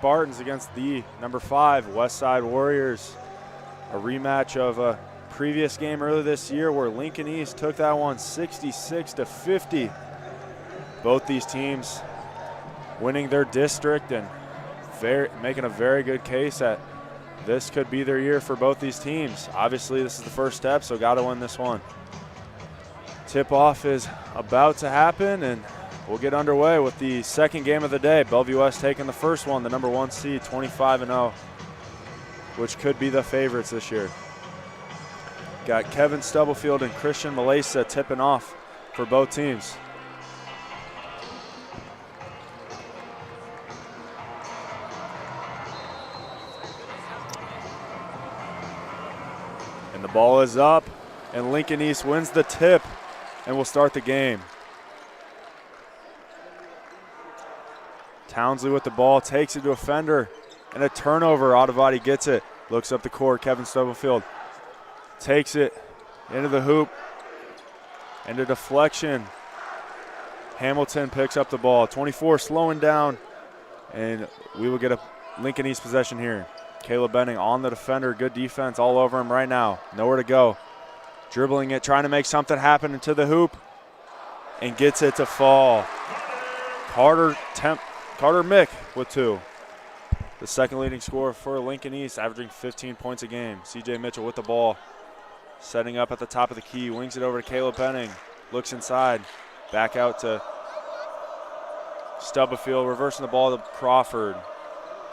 Spartans against the number 5 Westside Warriors. A rematch of a previous game earlier this year where Lincoln East took that one 66-50. Both these teams winning their district and making a very good case that this could be their year for both these teams. Obviously, this is the first step, so got to win this one. Tip-off is about to happen, and we'll get underway with the second game of the day. Bellevue West taking the first one, the number 1 seed, 25-0, which could be the favorites this year. Got Kevin Stubblefield and Christian Malesa tipping off for both teams. And the ball is up, and Lincoln East wins the tip and will start the game. Townsley with the ball, takes it to a fender, and a turnover. Ottavati gets it, looks up the court. Kevin Stubblefield takes it into the hoop, and a deflection. Hamilton picks up the ball. 24 slowing down, and we will get a Lincoln East possession here. Caleb Benning on the defender. Good defense all over him right now. Nowhere to go. Dribbling it, trying to make something happen into the hoop, and gets it to fall. Carter Mick with 2. The second leading scorer for Lincoln East, averaging 15 points a game. CJ Mitchell with the ball, setting up at the top of the key, wings it over to Caleb Benning, looks inside, back out to Stubblefield, reversing the ball to Crawford.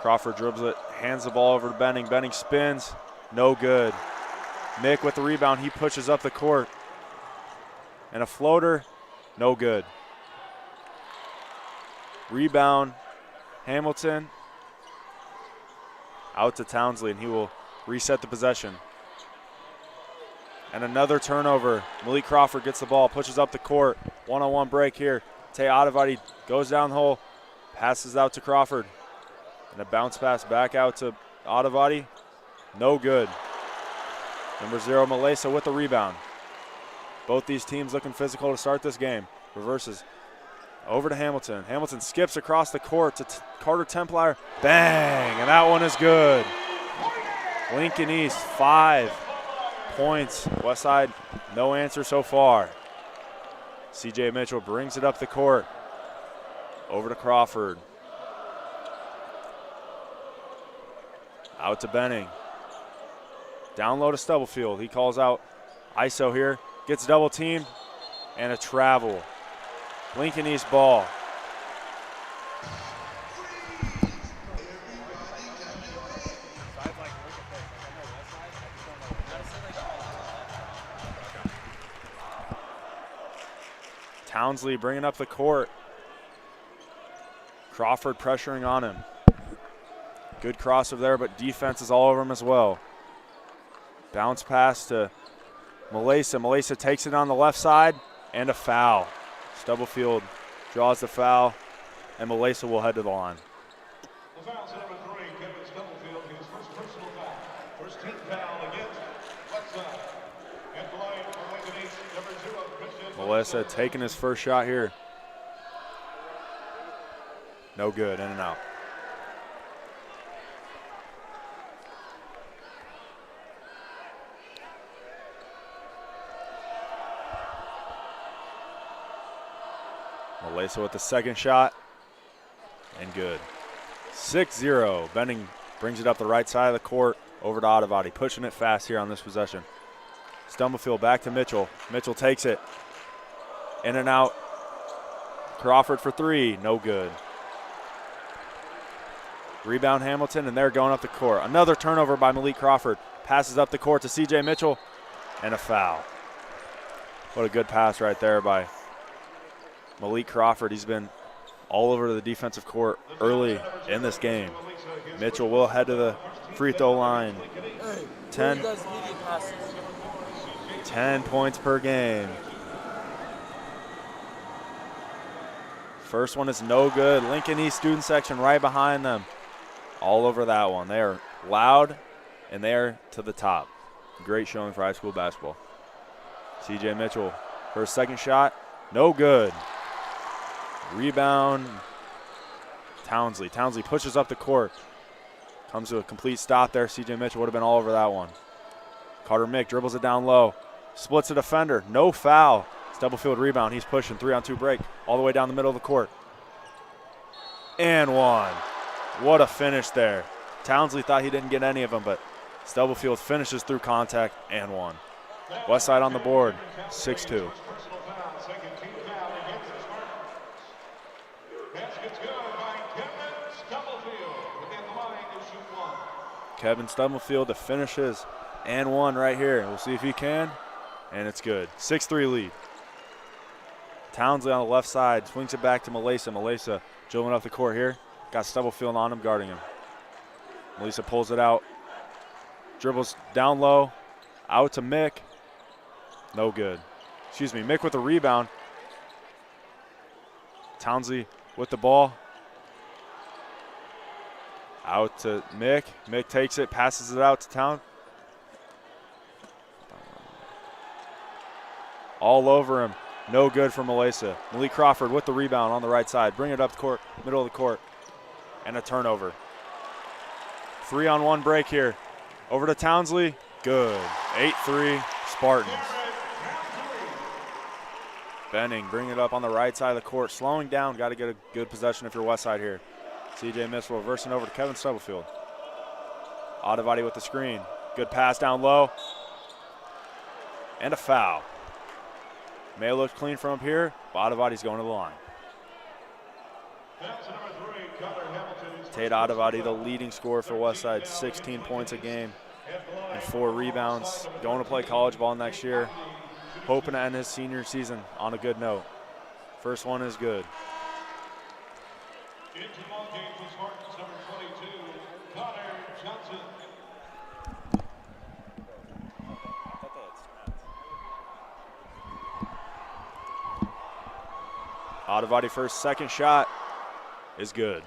Crawford dribbles it, hands the ball over to Benning. Benning spins, no good. Mick with the rebound, he pushes up the court. And a floater, no good. Rebound, Hamilton. Out to Townsley, and he will reset the possession. And another turnover. Malik Crawford gets the ball, pushes up the court. One-on-one break here. Tay Ottavati goes down the hole, passes out to Crawford. And a bounce pass back out to Ottavati. No good. Number 0, Malesa with the rebound. Both these teams looking physical to start this game. Reverses over to Hamilton. Hamilton skips across the court to Carter Templar. Bang, and that one is good. Lincoln East, 5 points. Westside, no answer so far. CJ Mitchell brings it up the court. Over to Crawford. Out to Benning. Down low to Stubblefield. He calls out ISO here. Gets double teamed and a travel. Lincoln East ball. Townsley bringing up the court. Crawford pressuring on him. Good crossover there, but defense is all over him as well. Bounce pass to Malesa. Malesa takes it on the left side, and a foul. Stubblefield draws the foul, and Malesa will head to the line. The foul to number 3, Kevin Stubblefield, his first personal foul. First team foul against Westside. And line for Lincoln East, number 2 of Christian Malesa taking his first shot here. No good, in and out. Malesa with the second shot, and good. 6-0. Benning brings it up the right side of the court over to Ottavati, pushing it fast here on this possession. Stubblefield back to Mitchell. Mitchell takes it. In and out. Crawford for 3, no good. Rebound Hamilton, and they're going up the court. Another turnover by Malik Crawford. Passes up the court to CJ Mitchell, and a foul. What a good pass right there by Malik Crawford. He's been all over the defensive court early in this game. Mitchell will head to the free throw line. 10 points per game. First one is no good. Lincoln East student section right behind them. All over that one. They are loud, and they are to the top. Great showing for high school basketball. CJ Mitchell for his second shot. No good. Rebound Townsley pushes up the court. Comes to a complete stop there. C.J. Mitchell would have been all over that one. Carter Mick dribbles it down low. Splits a defender. No foul. Stubblefield rebound. He's pushing. 3-on-2 break. All the way down the middle of the court. And one. What a finish there. Townsley thought he didn't get any of them, but Stubblefield finishes through contact and one. Westside on the board, 6-2. Kevin Stubblefield to finish his and one right here. We'll see if he can, and it's good. 6-3 lead. Townsley on the left side swings it back to Malesa. Malesa dribbling up the court here. Got Stubblefield on him, guarding him. Malesa pulls it out. Dribbles down low. Out to Mick. No good. Excuse me, Mick with the rebound. Townsley with the ball. Out to Mick. Mick takes it, passes it out to Town. All over him. No good for Malesa. Malik Crawford with the rebound on the right side. Bring it up the court, middle of the court. And a turnover. 3-on-1 break here. Over to Townsley. Good. 8-3 Spartans. Benning, bring it up on the right side of the court. Slowing down. Got to get a good possession if you're Westside here. C.J. Mitchell reversing over to Kevin Stubblefield. Adavati with the screen. Good pass down low. And a foul. May look clean from up here, but Adavati's going to the line. Tate Adavati, the leading scorer for Westside, 16 points a game and 4 rebounds. Going to play college ball next year. Hoping to end his senior season on a good note. First one is good. Adavati first, second shot is good.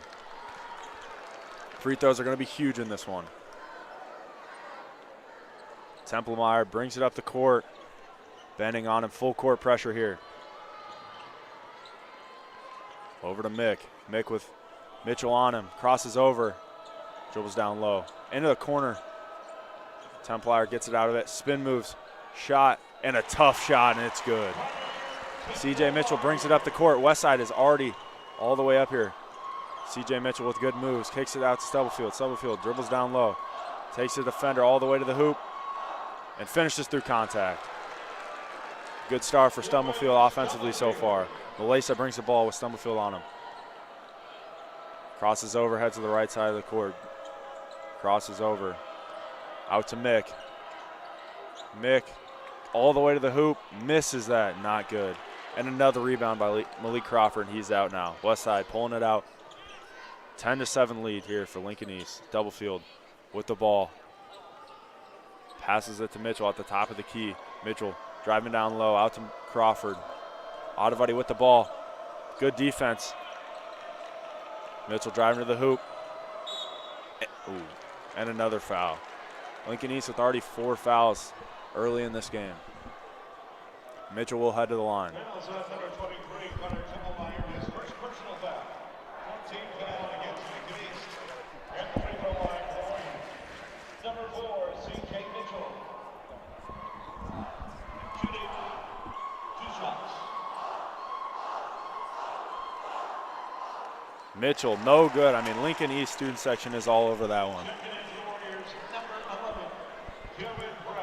Free throws are going to be huge in this one. Templemeyer brings it up the court. Benning on him, full court pressure here. Over to Mick. Mick with Mitchell on him, crosses over, dribbles down low. Into the corner. Templemeyer gets it out of it, spin moves, shot, and a tough shot, and it's good. C.J. Mitchell brings it up the court. Westside is already all the way up here. C.J. Mitchell with good moves, kicks it out to Stubblefield. Stubblefield dribbles down low, takes the defender all the way to the hoop, and finishes through contact. Good start for Stubblefield offensively so far. Malesa brings the ball with Stubblefield on him. Crosses over, heads to the right side of the court. Crosses over. Out to Mick. Mick all the way to the hoop, misses that, not good. And another rebound by Malik Crawford, and he's out now. Westside pulling it out. 10-7 lead here for Lincoln East. Stubblefield with the ball. Passes it to Mitchell at the top of the key. Mitchell driving down low, out to Crawford. Adavati with the ball. Good defense. Mitchell driving to the hoop. Ooh, and another foul. Lincoln East with already 4 fouls early in this game. Mitchell will head to the line. Mitchell, no good. I mean, Lincoln East student section is all over that one.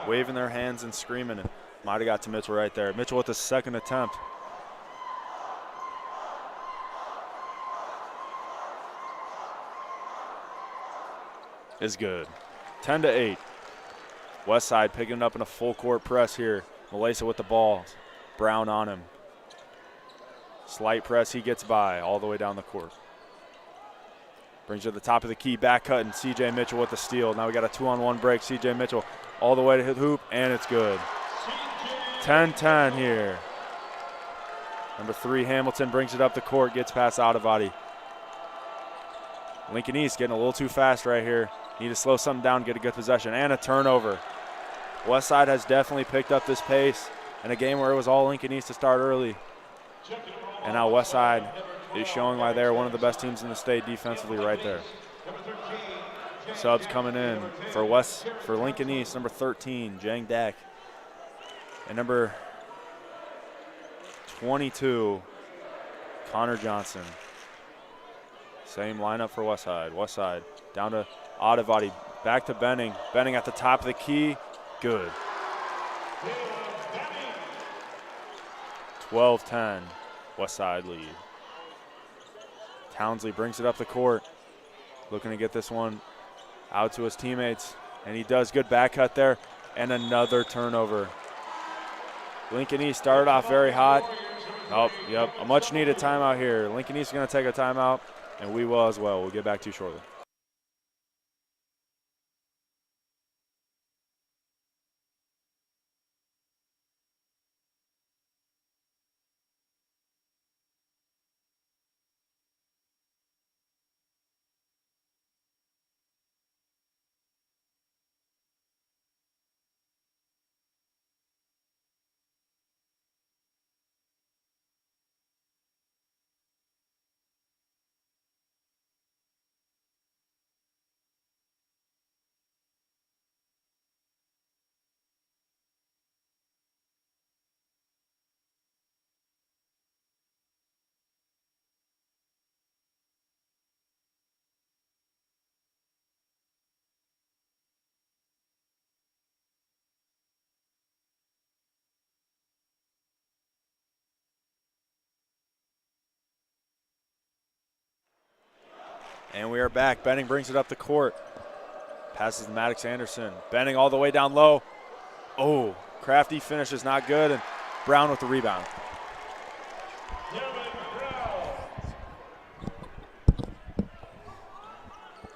Waving their hands and screaming. Might have got to Mitchell right there. Mitchell with the second attempt. Is good. 10-8. Westside picking it up in a full court press here. Malesa with the ball. Brown on him. Slight press, he gets by all the way down the court. Brings it to the top of the key, back cutting. C.J. Mitchell with the steal. Now we got a 2-on-1 break. C.J. Mitchell all the way to the hoop, and it's good. 10-10 here. Number 3, Hamilton brings it up the court, gets past Adavati. Lincoln East getting a little too fast right here. Need to slow something down, get a good possession, and a turnover. Westside has definitely picked up this pace in a game where it was all Lincoln East to start early. And now Westside is showing why they're one of the best teams in the state defensively right there. Subs coming in for Lincoln East, number 13, Jang Dak. And number 22, Connor Johnson. Same lineup for Westside. Westside down to Adivati, back to Benning. Benning at the top of the key, good. 12-10, Westside lead. Townsley brings it up the court, looking to get this one out to his teammates, and he does. Good back cut there, and another turnover. Lincoln East started off very hot. Oh, yep, a much needed timeout here. Lincoln East is going to take a timeout, and we will as well. We'll get back to you shortly. And we are back. Benning brings it up the court. Passes to Maddox Anderson. Benning all the way down low. Oh, crafty finish is not good, and Brown with the rebound.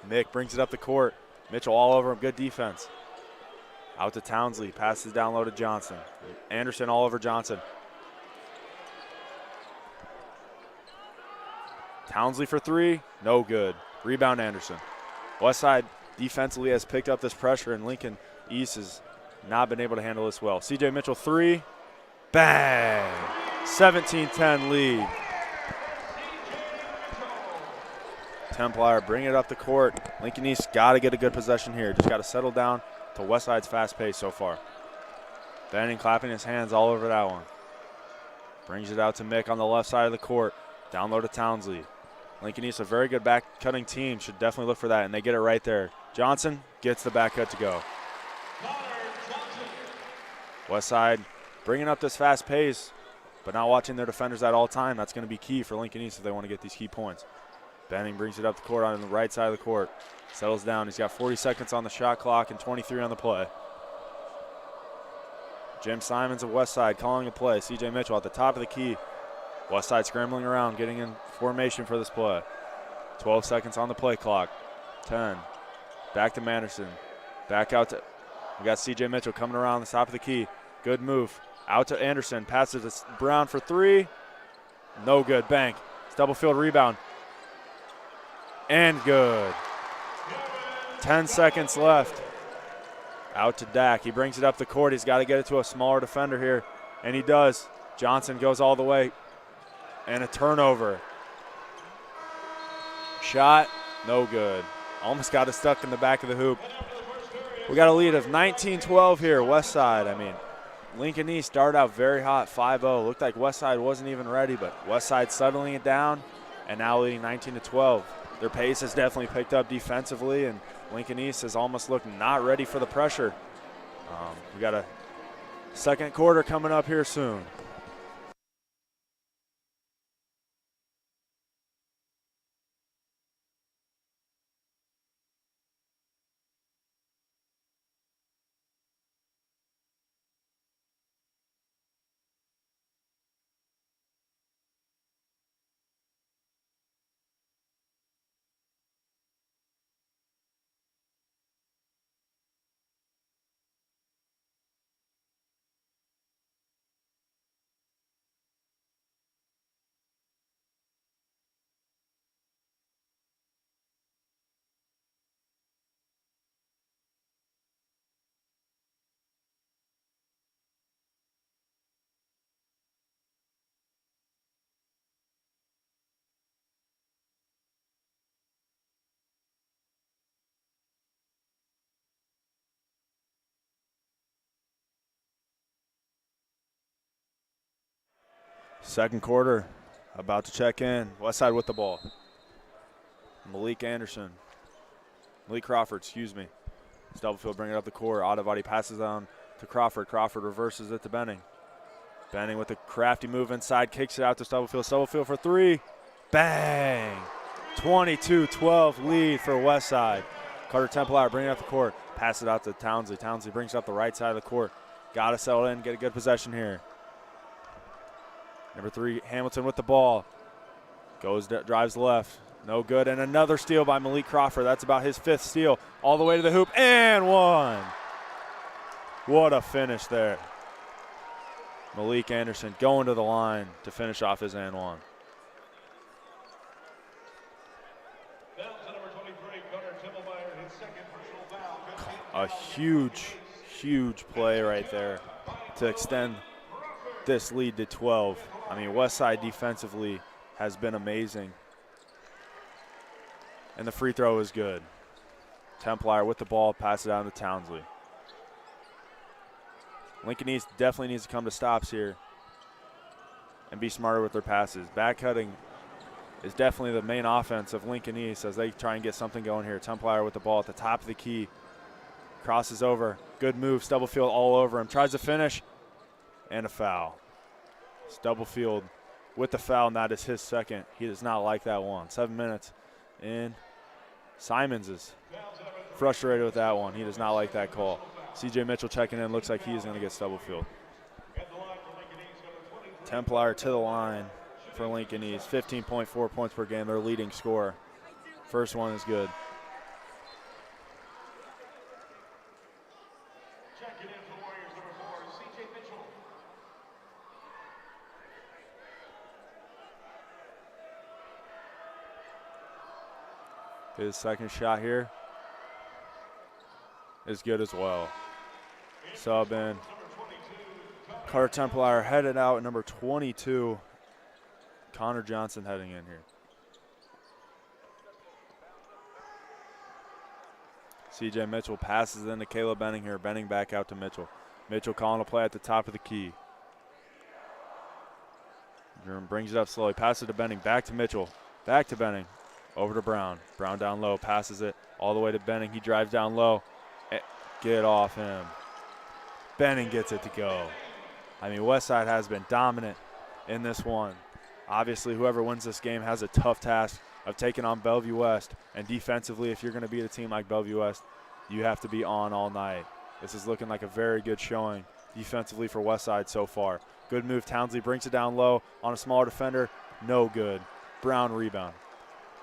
Mick brings it up the court. Mitchell all over him, good defense. Out to Townsley, passes down low to Johnson. Anderson all over Johnson. Townsley for three, no good. Rebound Anderson. Westside defensively has picked up this pressure, and Lincoln East has not been able to handle this well. CJ Mitchell three, bang! 17-10 lead. Templar bring it up the court. Lincoln East got to get a good possession here. Just got to settle down to Westside's fast pace so far. Benning clapping his hands all over that one. Brings it out to Mick on the left side of the court. Down low to Townsley. Lincoln East, a very good back cutting team. Should definitely look for that, and they get it right there. Johnson gets the back cut to go. Westside bringing up this fast pace, but not watching their defenders at all time. That's going to be key for Lincoln East if they want to get these key points. Benning brings it up the court on the right side of the court. Settles down. He's got 40 seconds on the shot clock and 23 on the play. Jim Simons of Westside calling a play. CJ Mitchell at the top of the key. Westside scrambling around, getting in formation for this play. 12 seconds on the play clock. 10. Back to Manderson. Back out to, we got CJ Mitchell coming around the top of the key. Good move. Out to Anderson. Passes to Brown for three. No good. Bank. It's double field rebound. And good. 10 seconds left. Out to Dak. He brings it up the court. He's got to get it to a smaller defender here, and he does. Johnson goes all the way. And a turnover. Shot, no good. Almost got it stuck in the back of the hoop. We got a lead of 19-12 here, Westside. I mean, Lincoln East started out very hot, 5-0. Looked like Westside wasn't even ready, but Westside settling it down, and now leading 19-12. Their pace has definitely picked up defensively, and Lincoln East has almost looked not ready for the pressure. We got a second quarter coming up here soon. Second quarter, about to check in. Westside with the ball. Malik Crawford, excuse me. Stubblefield bringing it up the court. Ottavati passes on to Crawford. Crawford reverses it to Benning. Benning with a crafty move inside, kicks it out to Stubblefield. Stubblefield for three. Bang! 22-12 lead for Westside. Carter Templar bringing it up the court. Pass it out to Townsley. Townsley brings it up the right side of the court. Got to settle in, get a good possession here. Number 3, Hamilton with the ball. Drives left. No good. And another steal by Malik Crawford. That's about his 5th steal. All the way to the hoop. And one. What a finish there. Malik Anderson going to the line to finish off his and one. A huge play right there to extend this lead to 12. I mean, Westside defensively has been amazing. And the free throw is good. Templar with the ball, pass it down to Townsley. Lincoln East definitely needs to come to stops here and be smarter with their passes. Back cutting is definitely the main offense of Lincoln East as they try and get something going here. Templar with the ball at the top of the key. Crosses over. Good move. Stubblefield all over him. Tries to finish. And a foul. Stubblefield with the foul, and that is his second. He does not like that one. 7 minutes in. Simons is frustrated with that one. He does not like that call. C.J. Mitchell checking in. Looks like he's going to get Stubblefield. Templar to the line for Lincoln East. 15.4 points per game. Their leading scorer. First one is good. His second shot here is good as well. Sub in. Carter Templar headed out at number 22. Connor Johnson heading in here. C.J. Mitchell passes into Caleb Benning here. Benning back out to Mitchell. Mitchell calling a play at the top of the key. Durham brings it up slowly. Passes it to Benning. Back to Mitchell. Back to Benning. Over to Brown. Brown down low. Passes it all the way to Benning. He drives down low. Get off him. Benning gets it to go. I mean, Westside has been dominant in this one. Obviously, whoever wins this game has a tough task of taking on Bellevue West. And defensively, if you're going to beat a team like Bellevue West, you have to be on all night. This is looking like a very good showing defensively for Westside so far. Good move. Townsley brings it down low on a smaller defender. No good. Brown rebound.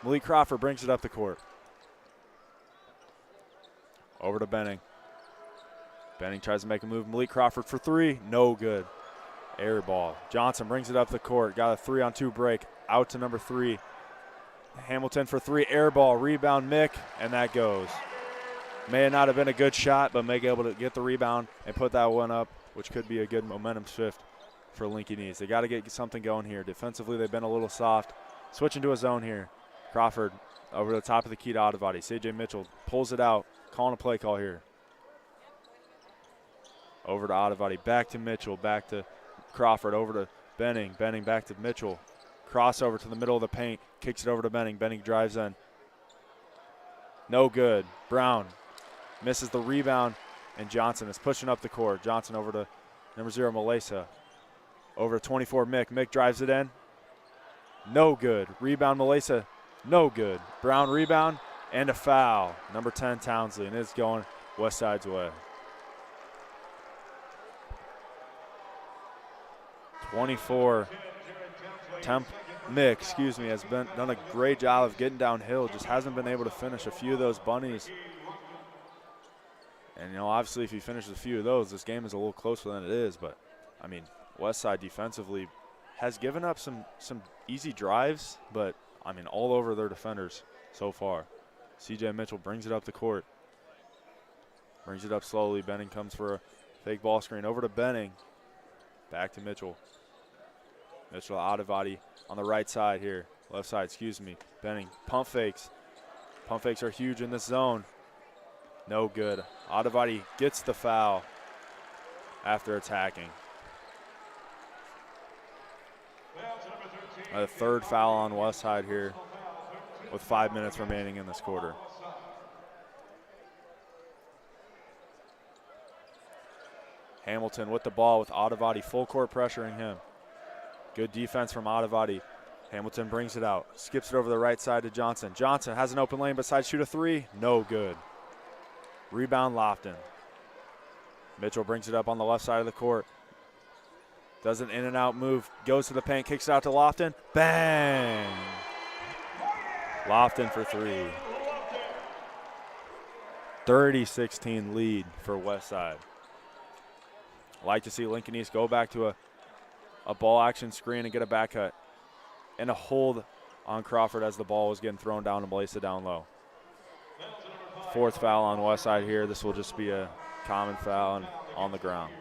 Malik Crawford brings it up the court. Over to Benning. Benning tries to make a move. Malik Crawford for three. No good. Air ball. Johnson brings it up the court. Got a 3-on-2 break. Out to number 3. Hamilton for three. Air ball. Rebound Mick. And that goes. May not have been a good shot, but may be able to get the rebound and put that one up, which could be a good momentum shift for Lincoln East. They got to get something going here. Defensively, they've been a little soft. Switching to a zone here. Crawford over the top of the key to Ottavati. C.J. Mitchell pulls it out, calling a play call here. Over to Ottavati, back to Mitchell, back to Crawford, over to Benning. Benning back to Mitchell. Crossover to the middle of the paint, kicks it over to Benning. Benning drives in. No good. Brown misses the rebound, and Johnson is pushing up the court. Johnson over to number 0, Malesa. Over to 24, Mick. Mick drives it in. No good. Rebound, Malesa. No good. Brown rebound and a foul. Number 10, Townsley, and it's going Westside's way. 24. Mick, has done a great job of getting downhill. Just hasn't been able to finish a few of those bunnies. And, obviously if he finishes a few of those, this game is a little closer than it is. But, I mean, Westside defensively has given up some easy drives, but I mean, all over their defenders so far. C.J. Mitchell brings it up the court. Brings it up slowly. Benning comes for a fake ball screen. Over to Benning. Back to Mitchell. Mitchell Ottavati on the right side here. Left side, Benning. Pump fakes. Pump fakes are huge in this zone. No good. Ottavati gets the foul after attacking. A third foul on Westside here with 5 minutes remaining in this quarter. Hamilton with the ball with Adavati full court pressuring him. Good defense from Adavati. Hamilton brings it out, skips it over the right side to Johnson. Johnson has an open lane, but side shoot a three, no good. Rebound Lofton. Mitchell brings it up on the left side of the court. Does an in and out move, goes to the paint, kicks it out to Lofton, bang! Lofton for three. 30-16 lead for Westside. Like to see Lincoln East go back to a ball action screen and get a back cut and a hold on Crawford as the ball was getting thrown down to Melissa down low. Fourth foul on Westside here. This will just be a common foul and on the ground.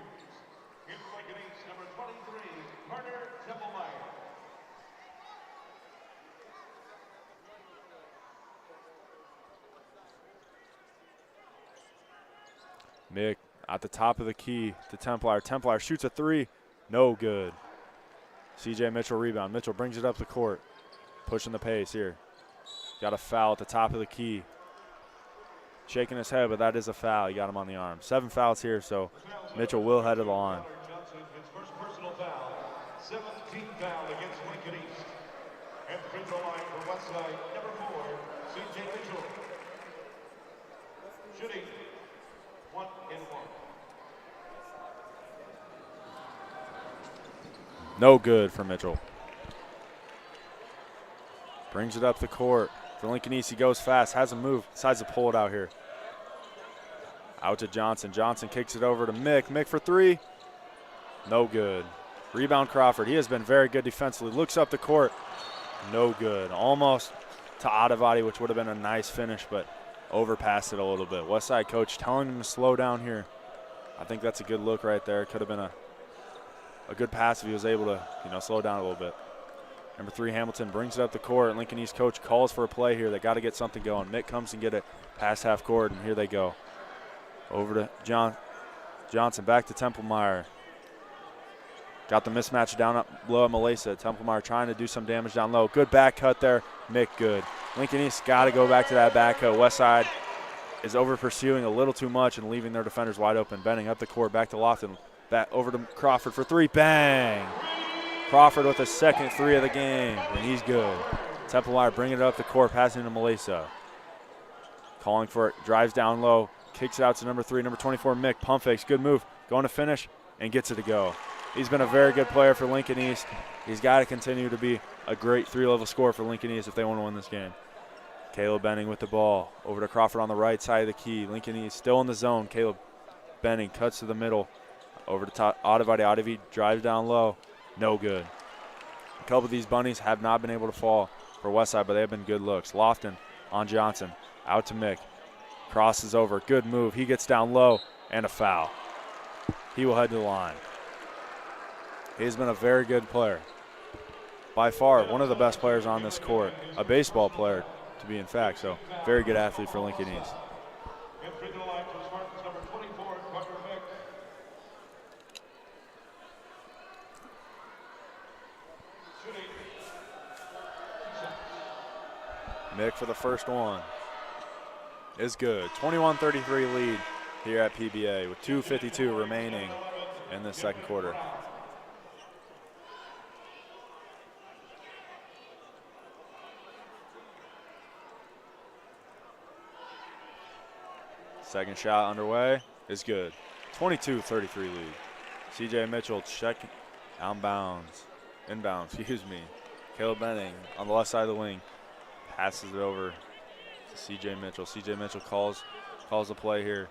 Mick at the top of the key to Templar. Templar shoots a three, no good. CJ Mitchell rebound. Mitchell brings it up the court, pushing the pace here. Got a foul at the top of the key. Shaking his head, but that is a foul. He got him on the arm. 7 fouls here, so Mitchell will head to the line. His first personal foul, 17th foul against Lincoln East. At the free throw line for Westside, number 4, CJ Mitchell. Shooting 1 and 1. No good for Mitchell. Brings it up the court for Lincoln East. He goes fast, has a move, decides to pull it out here. Out to Johnson. Johnson kicks it over to Mick. Mick for three. No good. Rebound Crawford. He has been very good defensively. Looks up the court. No good. Almost to Adavati, which would have been a nice finish, but overpassed it a little bit. Westside coach telling him to slow down here. I think that's a good look right there. Could have been a good pass if he was able to, slow down a little bit. Number 3, Hamilton brings it up the court. Lincoln East coach calls for a play here. They got to get something going. Mick comes and get it past half court, and here they go. Over to Johnson, back to Templemeyer. Got the mismatch down up low at Melissa. Templemeyer trying to do some damage down low. Good back cut there. Mick good. Lincoln East got to go back to that back cut. Westside is over pursuing a little too much and leaving their defenders wide open. Bending up the court, back to Lofton. Back over to Crawford for three. Bang! Crawford with a second three of the game, and he's good. Templemeyer bringing it up the court, passing to Melissa. Calling for it, drives down low, kicks it out to number 3, number 24, Mick. Pump fakes, good move. Going to finish and gets it to go. He's been a very good player for Lincoln East. He's got to continue to be a great 3-level scorer for Lincoln East if they want to win this game. Caleb Benning with the ball. Over to Crawford on the right side of the key. Lincoln East still in the zone. Caleb Benning cuts to the middle. Over to Adavati. Adavati drives down low. No good. A couple of these bunnies have not been able to fall for Westside, but they have been good looks. Lofton on Johnson. Out to Mick. Crosses over. Good move. He gets down low and a foul. He will head to the line. He's been a very good player. By far, one of the best players on this court. A baseball player, to be in fact. So, very good athlete for Lincoln East. Mick for the first one is good. 21-33 lead here at PBA with 2:52 remaining in the second quarter. Second shot underway is good. 22-33 lead. CJ Mitchell checking inbounds. Caleb Benning on the left side of the wing. Passes it over to CJ Mitchell. CJ Mitchell calls the play here.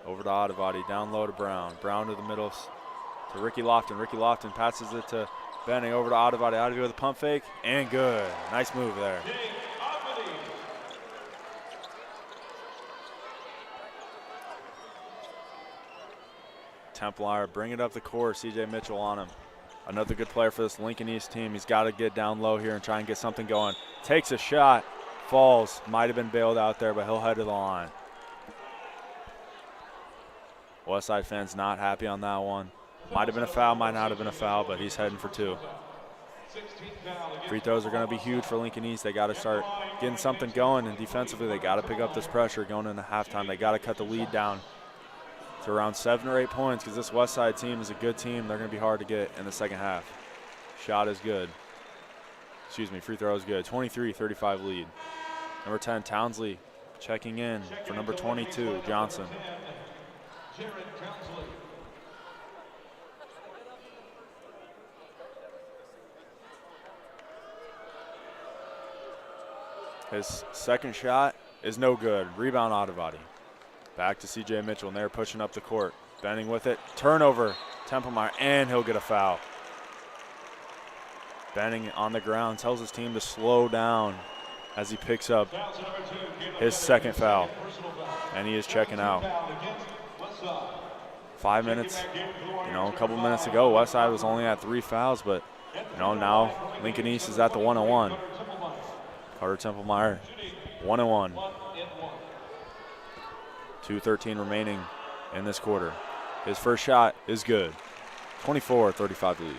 Over to Adavati, down low to Brown. Brown to the middle to Ricky Lofton. Ricky Lofton passes it to Benning. Over to Adavati. Adavati with a pump fake, and good. Nice move there. Templar bring it up the court. CJ Mitchell on him. Another good player for this Lincoln East team. He's got to get down low here and try and get something going. Takes a shot, falls. Might have been bailed out there, but he'll head to the line. Westside fans not happy on that one. Might have been a foul, might not have been a foul, but he's heading for two. Free throws are going to be huge for Lincoln East. They got to start getting something going, and defensively they got to pick up this pressure going into halftime. They got to cut the lead down to around 7 or 8 points because this Westside team is a good team. They're going to be hard to get in the second half. Shot is good. Excuse me, free throw is good. 23-35 lead. Number 10, Townsley checking in for number 22, Johnson. His second shot is no good. Rebound Ottavati. Back to C.J. Mitchell, and they're pushing up the court. Bending with it. Turnover, Templemeyer, and he'll get a foul. Bending on the ground, tells his team to slow down as he picks up his second foul. And he is checking out. 5 minutes, a couple minutes ago, Westside was only at 3 fouls, but, now Lincoln East is at the 1-on-1. Carter Templemeyer, 1-on-1. 2:13 remaining in this quarter. His first shot is good. 24-35 lead.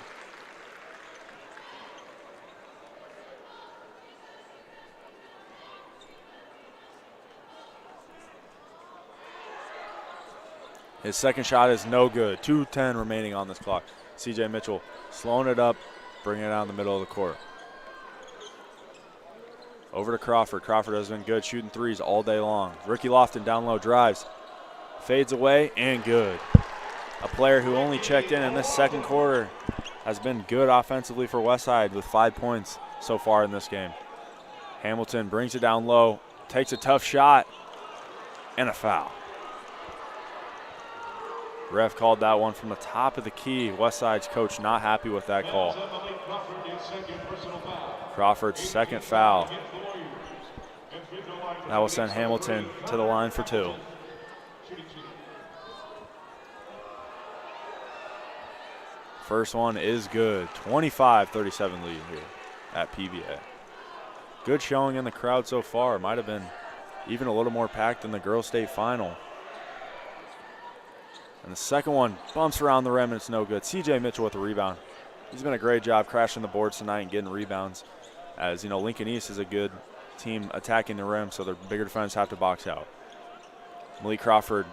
His second shot is no good. 2:10 remaining on this clock. C.J. Mitchell slowing it up, bringing it down the middle of the court. Over to Crawford. Crawford has been good shooting threes all day long. Ricky Lofton down low, drives, fades away, and good. A player who only checked in this second quarter has been good offensively for Westside with 5 points so far in this game. Hamilton brings it down low, takes a tough shot, and a foul. Ref called that one from the top of the key. Westside's coach not happy with that call. Crawford's second foul. That will send Hamilton to the line for 2. First one is good. 25-37 lead here at PBA. Good showing in the crowd so far. Might have been even a little more packed than the girls' state final. And the second one bumps around the rim and it's no good. C.J. Mitchell with the rebound. He's been a great job crashing the boards tonight and getting rebounds. As Lincoln East is a good team attacking the rim, so their bigger defenders have to box out. Malik Crawford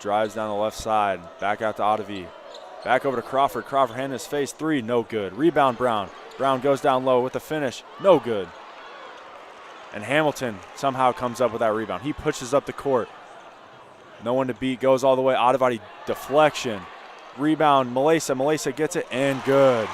drives down the left side, back out to Ottavi. Back over to Crawford. Crawford hand in his face, 3, no good. Rebound Brown. Brown goes down low with the finish, no good. And Hamilton somehow comes up with that rebound. He pushes up the court. No one to beat, goes all the way. Ottavati deflection. Rebound, Malesa gets it, and good.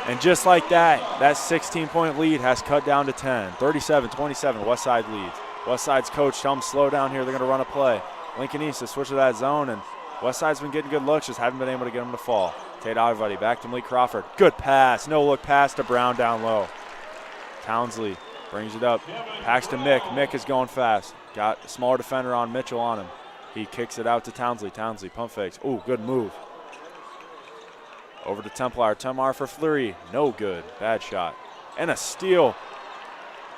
And just like that 16-point lead has cut down to 10. 37-27, Westside leads. Westside's coach tell them slow down here. They're going to run a play. Lincoln East has switched to that zone, and Westside's been getting good looks, just haven't been able to get them to fall. Tate Ottavati back to Malik Crawford. Good pass. No-look pass to Brown down low. Townsley brings it up. Packs to Mick. Mick is going fast. Got a smaller defender on Mitchell on him. He kicks it out to Townsley. Townsley pump fakes. Ooh, good move. Over to Templar. Templar for Fleury. No good. Bad shot. And a steal.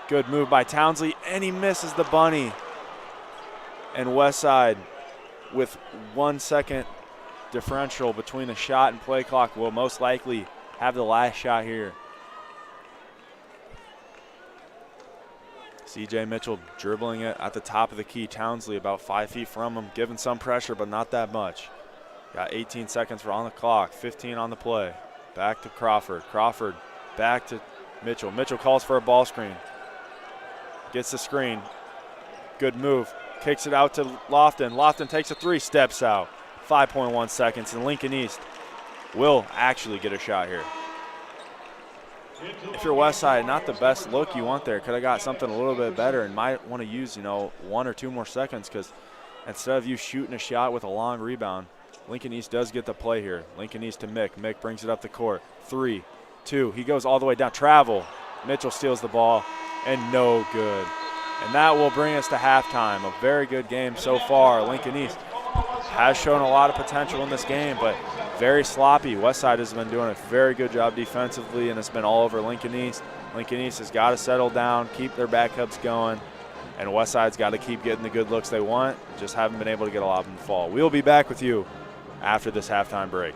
Good move by Townsley. And he misses the bunny. And Westside, with 1 second differential between the shot and play clock, will most likely have the last shot here. C.J. Mitchell dribbling it at the top of the key. Townsley about 5 feet from him, giving some pressure, but not that much. Got 18 seconds on the clock, 15 on the play. Back to Crawford. Crawford back to Mitchell. Mitchell calls for a ball screen. Gets the screen. Good move. Kicks it out to Lofton. Lofton takes a 3, steps out. 5.1 seconds, and Lincoln East will actually get a shot here. If you're Westside, not the best look you want there. Could have got something a little bit better and might want to use, 1 or 2 more seconds, because instead of you shooting a shot with a long rebound, Lincoln East does get the play here. Lincoln East to Mick. Mick brings it up the court. 3, 2. He goes all the way down. Travel. Mitchell steals the ball, and no good. And that will bring us to halftime. A very good game so far. Lincoln East has shown a lot of potential in this game, but very sloppy. Westside has been doing a very good job defensively, and it's been all over Lincoln East. Lincoln East has got to settle down, keep their backups going, and Westside's got to keep getting the good looks they want. Just haven't been able to get a lot of them to fall. We'll be back with you after this halftime break.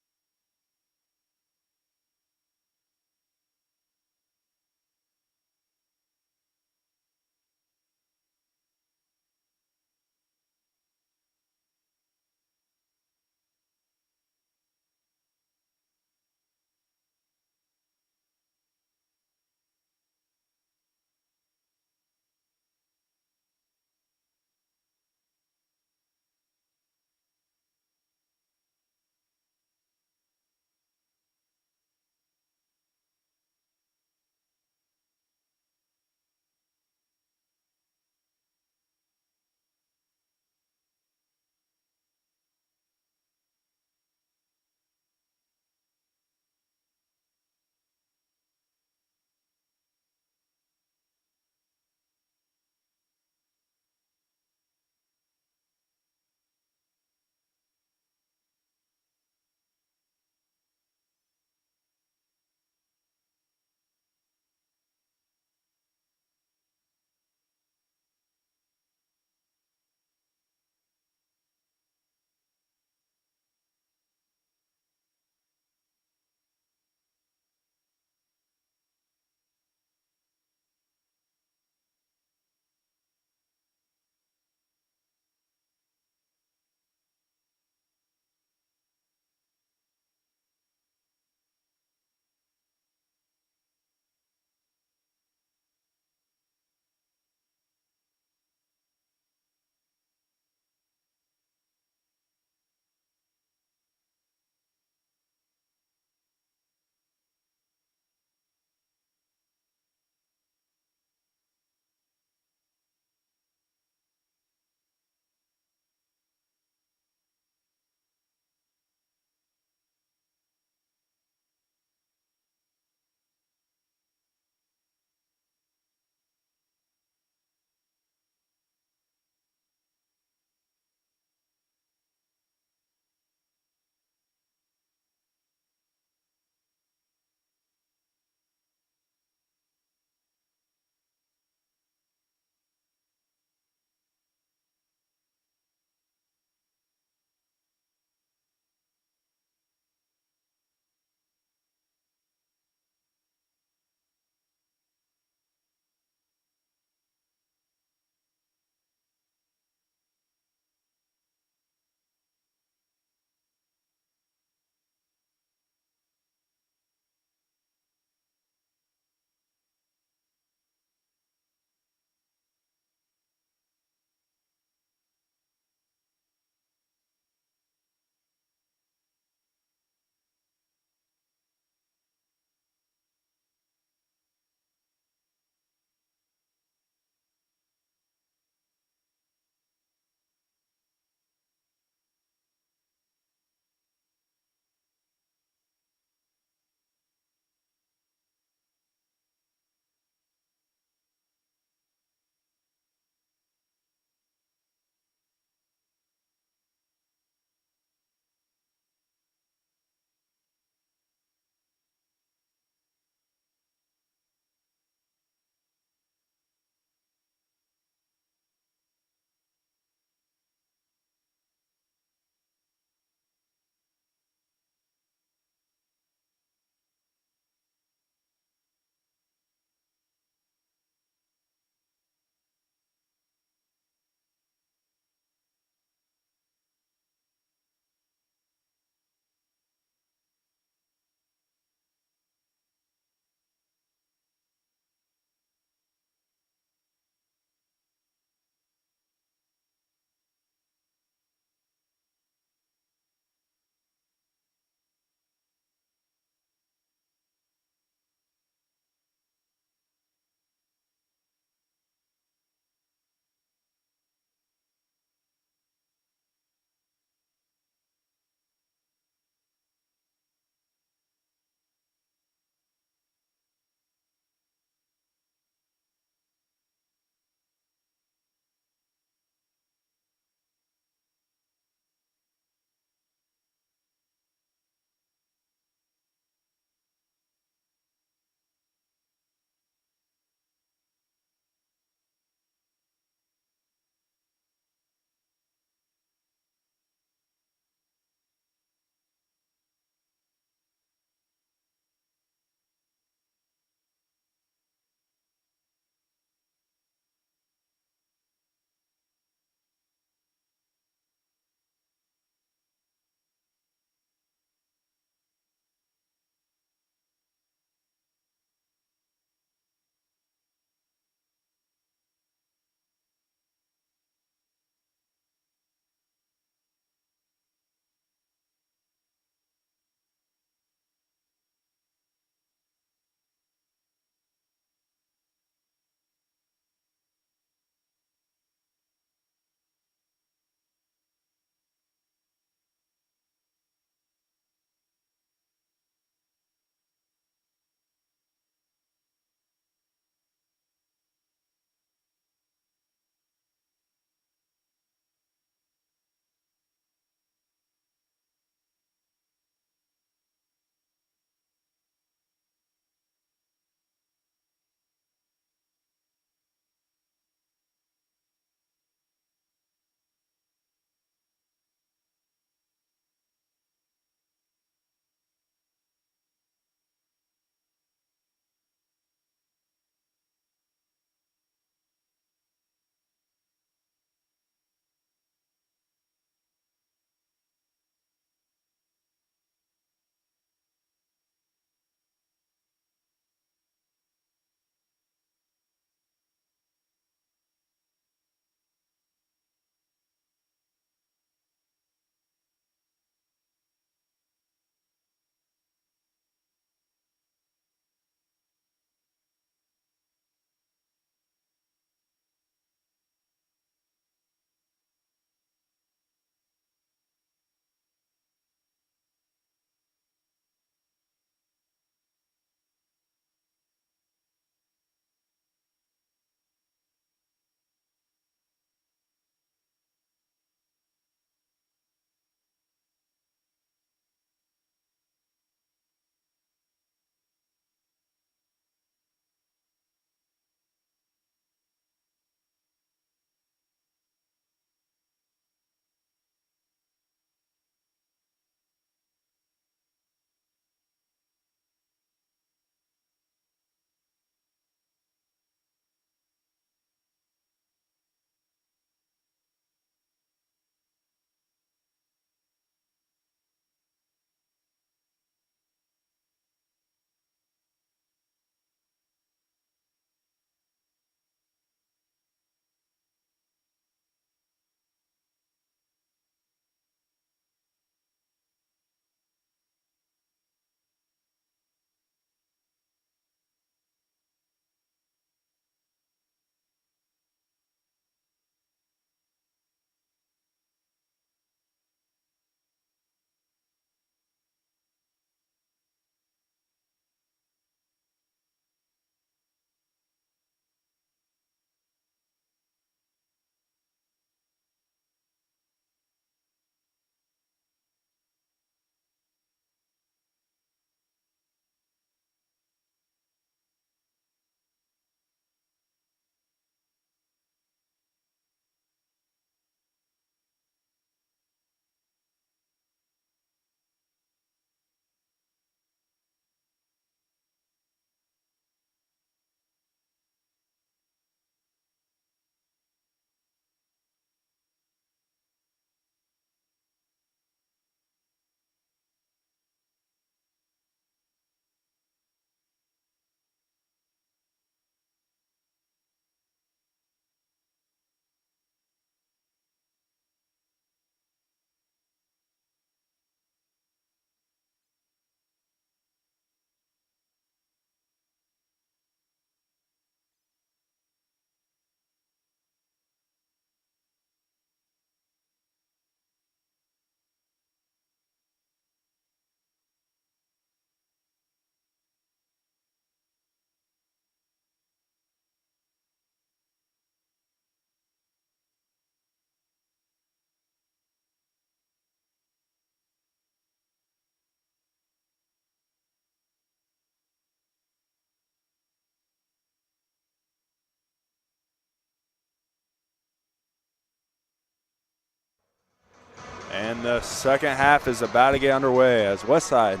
the second half is about to get underway as Westside,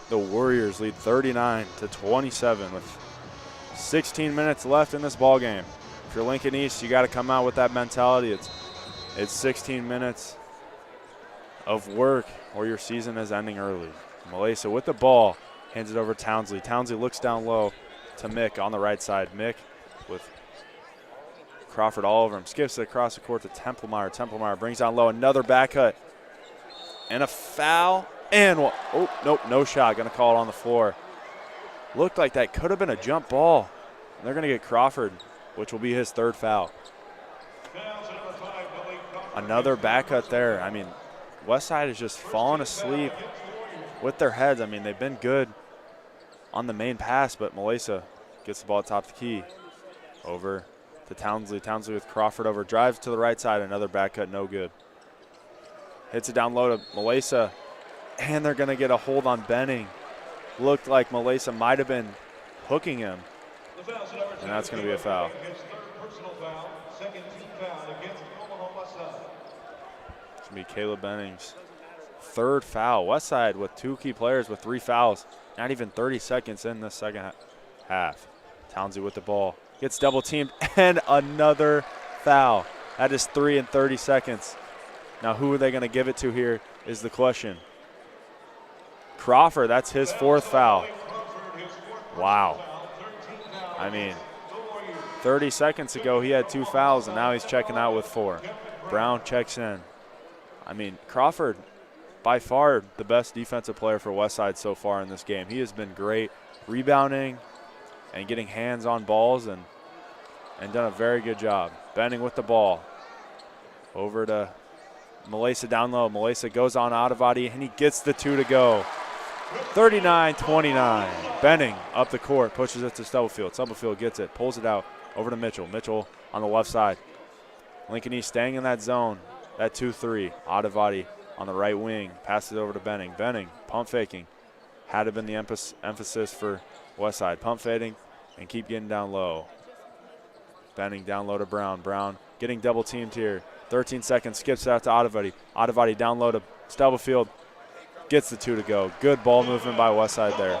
the Warriors, lead 39-27 with 16 minutes left in this ball game. If you're Lincoln East, you got to come out with that mentality. It's 16 minutes of work or your season is ending early. Malesa with the ball, hands it over to Townsley. Townsley looks down low to Mick on the right side. Mick with Crawford all over him. Skips it across the court to Templemeyer. Templemeyer brings down low. Another back cut. And a foul. And, oh, nope, no shot. Going to call it on the floor. Looked like that could have been a jump ball. And they're going to get Crawford, which will be his third foul. Another back cut there. I mean, Westside is just falling asleep with their heads. I mean, they've been good on the main pass, but Malesa gets the ball at top of the key. Over to Townsley. Townsley with Crawford over. Drives to the right side. Another back cut, no good. Hits it down low to Malesa. And they're going to get a hold on Benning. Looked like Malesa might have been hooking him. And that's going to be a foul. It's going to be Caleb Benning's third foul. Westside with two key players with 3 fouls. Not even 30 seconds in the second half. Townsley with the ball. Gets double teamed and another foul. That is 3 in 30 seconds. Now who are they going to give it to here is the question. Crawford, that's his 4th foul. Wow. I mean, 30 seconds ago he had 2 fouls and now he's checking out with 4. Brown checks in. I mean, Crawford, by far the best defensive player for Westside so far in this game. He has been great rebounding and getting hands on balls and done a very good job. Benning with the ball. Over to Malesa down low. Malesa goes on Adivati and he gets the 2 to go. 39-29. Benning up the court, pushes it to Stubblefield. Stubblefield gets it, pulls it out over to Mitchell. Mitchell on the left side. Lincoln East staying in that zone. That 2-3. Adivati on the right wing. Passes it over to Benning. Benning pump faking. Had to have been the emphasis for Westside. Pump fading and keep getting down low. Benning down low to Brown. Brown getting double teamed here. 13 seconds, skips out to Adivati. Adivati down low to Stubblefield. Gets the 2 to go. Good ball movement by Westside there.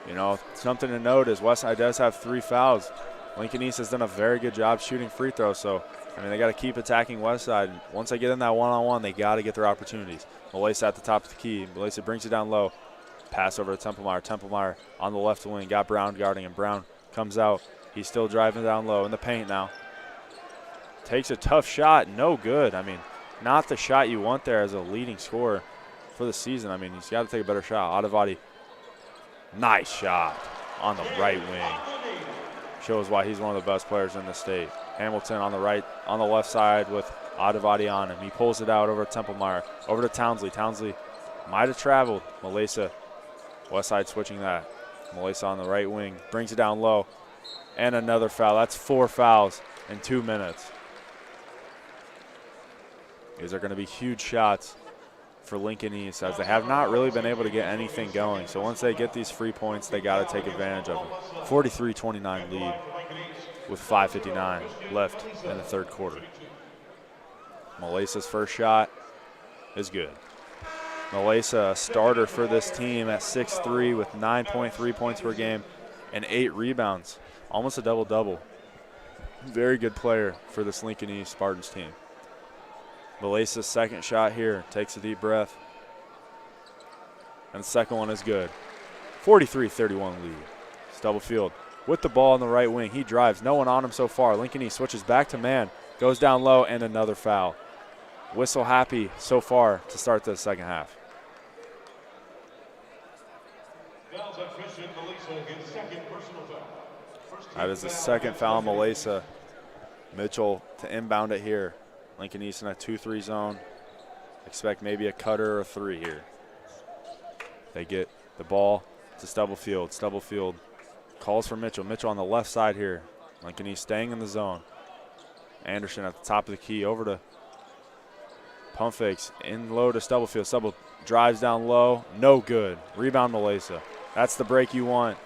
You know, something to note is Westside does have 3 fouls. Lincoln East has done a very good job shooting free throws, so, I mean, they got to keep attacking Westside. Once they get in that one-on-one, they got to get their opportunities. Malesa at the top of the key. Malesa brings it down low. Pass over to Templemeyer. Templemeyer on the left wing. Got Brown guarding him. Brown comes out. He's still driving down low in the paint now. Takes a tough shot. No good. I mean, not the shot you want there as a leading scorer for the season. I mean, he's got to take a better shot. Adivati, nice shot on the right wing. Shows why he's one of the best players in the state. Hamilton on the right, on the left side with Adivati on him. He pulls it out over to Templemeyer, over to Townsley. Townsley might have traveled. Malesa, Westside switching that. Malesa on the right wing, brings it down low. And another foul. That's 4 fouls in 2 minutes. These are going to be huge shots for Lincoln East as they have not really been able to get anything going. So once they get these free points, they got to take advantage of it. 43-29 lead with 5:59 left in the third quarter. Malesa's first shot is good. Malesa, a starter for this team at 6'3" with 9.3 points per game and 8 rebounds. Almost a double-double. Very good player for this Lincoln East Spartans team. Malesa's second shot here. Takes a deep breath. And the second one is good. 43-31 lead. Stubblefield with the ball on the right wing. He drives. No one on him so far. Lincoln East switches back to man. Goes down low and another foul. Whistle happy so far to start the second half. That is the second foul on Malesa. Mitchell to inbound it here. Lincoln East in a 2-3 zone. Expect maybe a cutter or a 3 here. They get the ball to Stubblefield. Stubblefield calls for Mitchell. Mitchell on the left side here. Lincoln East staying in the zone. Anderson at the top of the key over to pump fakes. In low to Stubblefield. Stubble drives down low. No good. Rebound Malesa. That's the break you want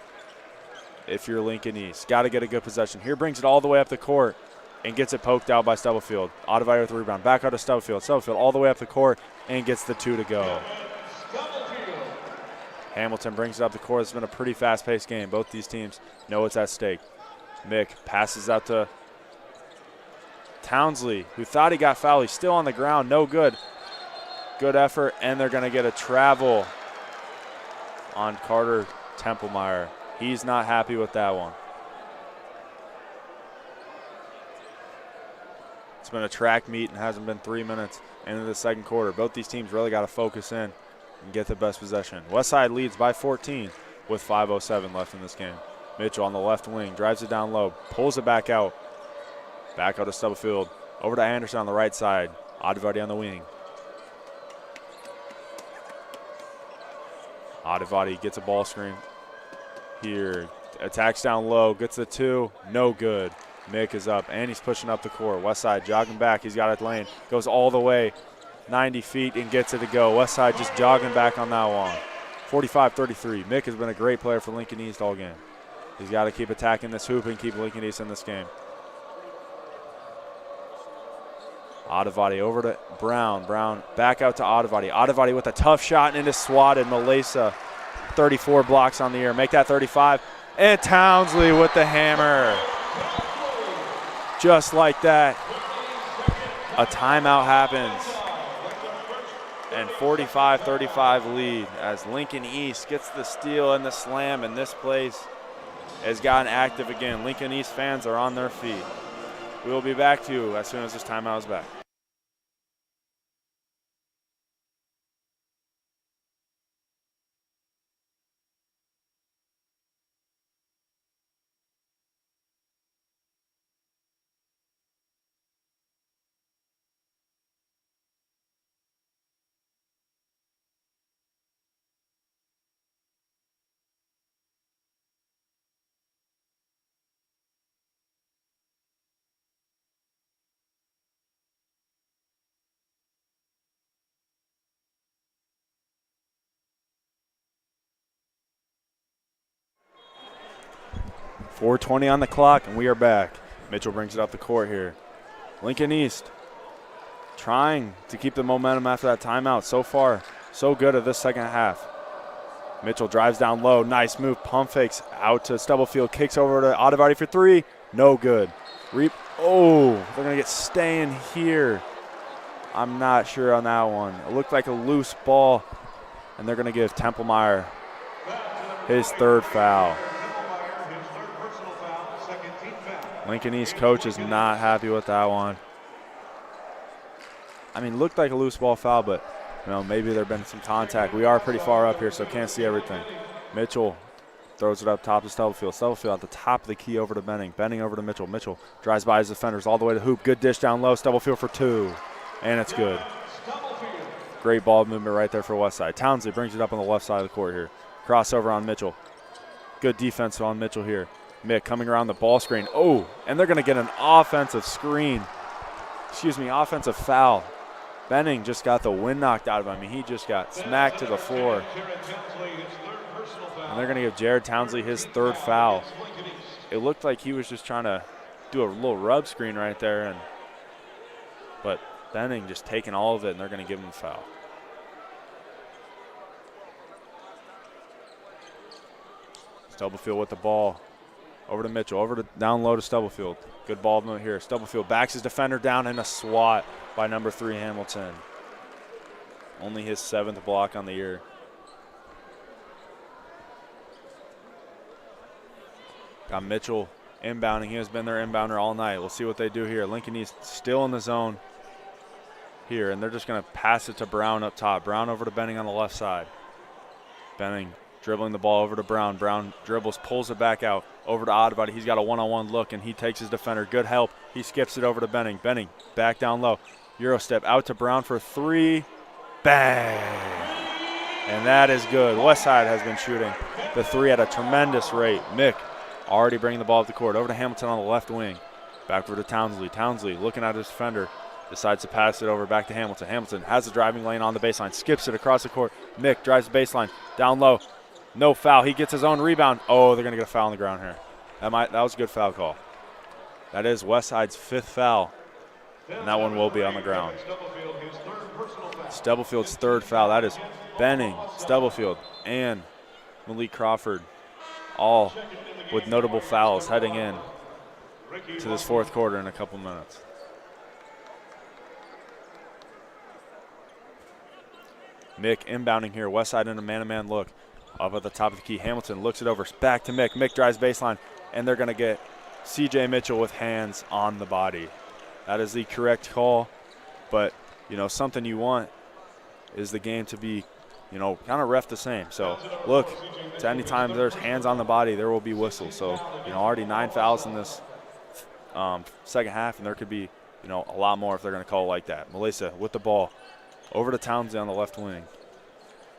if you're Lincoln East. Got to get a good possession. Here brings it all the way up the court. and gets it poked out by Stubblefield. Ottavati with the rebound. Back out to Stubblefield. Stubblefield all the way up the court and gets the 2 to go. Hamilton brings it up the court. It's been a pretty fast-paced game. Both these teams know what's at stake. Mick passes out to Townsley, who thought he got fouled. He's still on the ground. No good. Good effort, and they're going to get a travel on Carter Templemeyer. He's not happy with that one. It's been a track meet and hasn't been 3 minutes into the second quarter. Both these teams really got to focus in and get the best possession. Westside leads by 14 with 5:07 left in this game. Mitchell on the left wing, drives it down low, pulls it back out. Back out to Stubblefield. Over to Anderson on the right side. Ottavati on the wing. Ottavati gets a ball screen here. Attacks down low, gets the 2, no good. Mick is up, and he's pushing up the court. Westside jogging back, he's got a lane. Goes all the way, 90 feet, and gets it to go. Westside just jogging back on that one. 45-33. Mick has been a great player for Lincoln East all game. He's got to keep attacking this hoop and keep Lincoln East in this game. Ottavati over to Brown. Brown back out to Ottavati. Ottavati with a tough shot and it is swatted. Malesa, 34 blocks on the year. Make that 35. And Townsley with the hammer. Just like that, a timeout happens. And 45-35 lead as Lincoln East gets the steal and the slam, and this place has gotten active again. Lincoln East fans are on their feet. We will be back to you as soon as this timeout is back. .420 on the clock, and we are back. Mitchell brings it up the court here. Lincoln East trying to keep the momentum after that timeout. So far, so good at this second half. Mitchell drives down low. Nice move. Pump fakes out to Stubblefield. Kicks over to Ottavati for 3. No good. Oh, they're going to get staying here. I'm not sure on that one. It looked like a loose ball, and they're going to give Templemeyer his 3rd foul. Lincoln East coach is not happy with that one. I mean, looked like a loose ball foul, but maybe there's been some contact. We are pretty far up here, so can't see everything. Mitchell throws it up top to Stubblefield. Stubblefield at the top of the key over to Benning. Benning over to Mitchell. Mitchell drives by his defenders all the way to hoop. Good dish down low. Stubblefield for 2, and it's good. Great ball movement right there for Westside. Townsley brings it up on the left side of the court here. Crossover on Mitchell. Good defense on Mitchell here. Mick coming around the ball screen. Oh, and they're going to get an offensive foul. Benning just got the wind knocked out of him. I mean, he just got smacked to the floor. And they're going to give Jared Townsley his 3rd foul. It looked like he was just trying to do a little rub screen right there, but Benning just taking all of it, and they're going to give him a foul. Stubblefield with the ball. Over to Mitchell, over to down low to Stubblefield. Good ball movement here. Stubblefield backs his defender down and a swat by number 3 Hamilton. Only his 7th block on the year. Got Mitchell inbounding. He has been their inbounder all night. We'll see what they do here. Lincoln East still in the zone here, and they're just going to pass it to Brown up top. Brown over to Benning on the left side. Benning dribbling the ball over to Brown. Brown dribbles, pulls it back out. Over to Ottavati. He's got a one-on-one look, and he takes his defender. Good help. He skips it over to Benning. Benning back down low. Euro step out to Brown for 3. Bang! And that is good. Westside has been shooting the 3 at a tremendous rate. Mick already bringing the ball up the court. Over to Hamilton on the left wing. Back over to Townsley. Townsley looking at his defender. Decides to pass it over back to Hamilton. Hamilton has the driving lane on the baseline. Skips it across the court. Mick drives the baseline. Down low. No foul. He gets his own rebound. Oh, they're going to get a foul on the ground here. That was a good foul call. That is Westside's 5th foul, and that one will be on the ground. Stubblefield's 3rd foul. That is Benning, Stubblefield, and Malik Crawford, all with notable fouls heading in to this 4th quarter in a couple minutes. Mick inbounding here. Westside in a man-to-man look. Up at the top of the key. Hamilton looks it over. Back to Mick. Mick drives baseline, and they're going to get C.J. Mitchell with hands on the body. That is the correct call, but, you know, something you want is the game to be, you know, kind of ref the same. So, look, to any time there's hands on the body, there will be whistles. So, you know, already 9 fouls in this second half, and there could be, you know, a lot more if they're going to call it like that. Melissa with the ball over to Townsley on the left wing.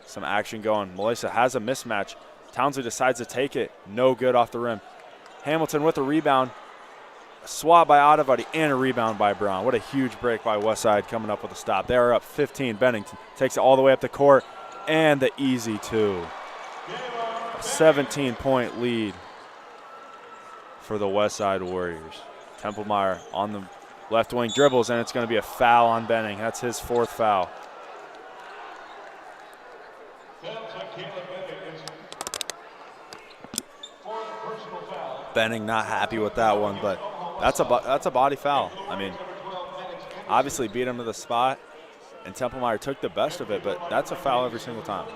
Some action going. Melissa has a mismatch. Townsley decides to take it. No good off the rim. Hamilton with a rebound. A swat by Ottavati and a rebound by Brown. What a huge break by Westside coming up with a stop. They are up 15. Bennington takes it all the way up the court, and the easy 2. A 17-point lead for the Westside Warriors. Templemeyer on the left wing dribbles, and it's going to be a foul on Benning. That's his 4th foul. Benning not happy with that one, but that's a body foul. I mean, obviously beat him to the spot, and Templemeyer took the best of it, but that's a foul every single time.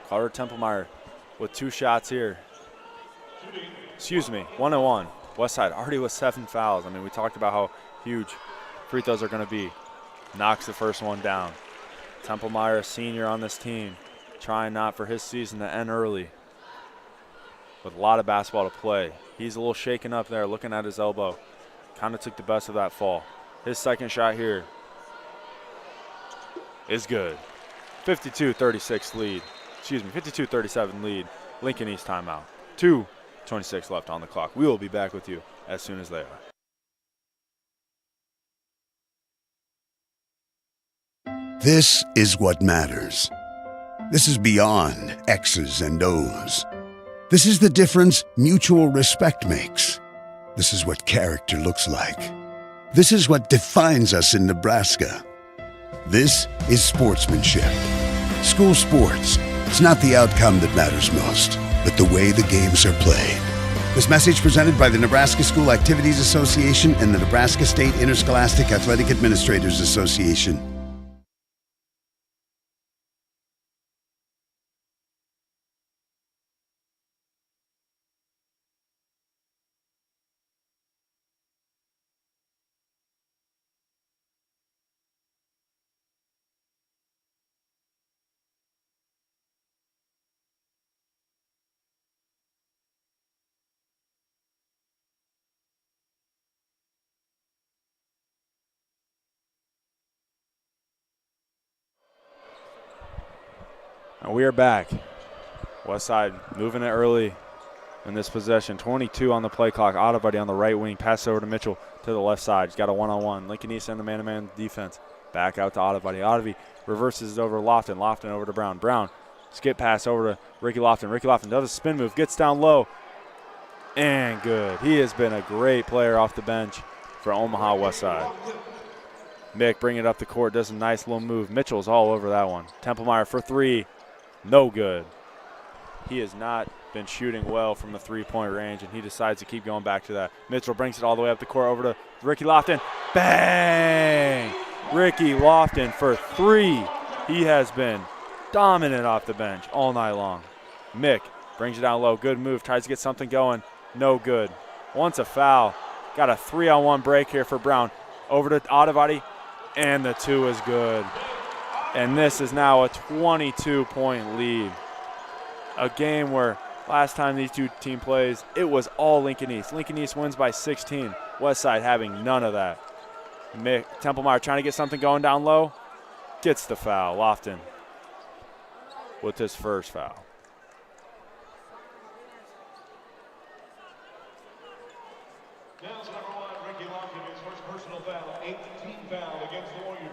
Carter Templemeyer with 2 shots here. Excuse me, 1-1. Westside already with 7 fouls. I mean, we talked about how huge free throws are going to be. Knocks the first one down. Templemeyer, a senior on this team, trying not for his season to end early. With a lot of basketball to play. He's a little shaken up there, looking at his elbow. Kind of took the best of that fall. His second shot here is good. 52-36 lead. Excuse me, 52-37 lead. Lincoln East timeout. 2:26 left on the clock. We will be back with you as soon as they are. This is what matters. This is beyond X's and O's. This is the difference mutual respect makes. This is what character looks like. This is what defines us in Nebraska. This is sportsmanship. School sports. It's not the outcome that matters most, but the way the games are played. This message presented by the Nebraska School Activities Association and the Nebraska State Interscholastic Athletic Administrators Association. And we are back. Westside moving it early in this possession. 22 on the play clock. Ottavati on the right wing. Pass over to Mitchell to the left side. He's got a one-on-one. Lincoln East in the man-to-man defense. Back out to Ottavati. Ottavati reverses it over to Lofton. Lofton over to Brown. Brown skip pass over to Ricky Lofton. Ricky Lofton does a spin move. Gets down low. And good. He has been a great player off the bench for Omaha Westside. Mick bringing it up the court. Does a nice little move. Mitchell's all over that one. Templemeyer for 3. No good. He has not been shooting well from the three-point range, and he decides to keep going back to that. Mitchell brings it all the way up the court over to Ricky Lofton. Bang! Ricky Lofton for 3. He has been dominant off the bench all night long. Mick brings it down low. Good move. Tries to get something going. No good. Wants a foul. Got a 3-on-1 break here for Brown. Over to Ottavati, and the 2 is good. And this is now a 22-point lead. A game where last time these two team plays, it was all Lincoln East. Lincoln East wins by 16. Westside having none of that. Mick Templemeyer trying to get something going down low. Gets the foul. Lofton with his first foul. Down to number 1, Ricky Lofton, his first personal foul, 8th team foul against the Warriors.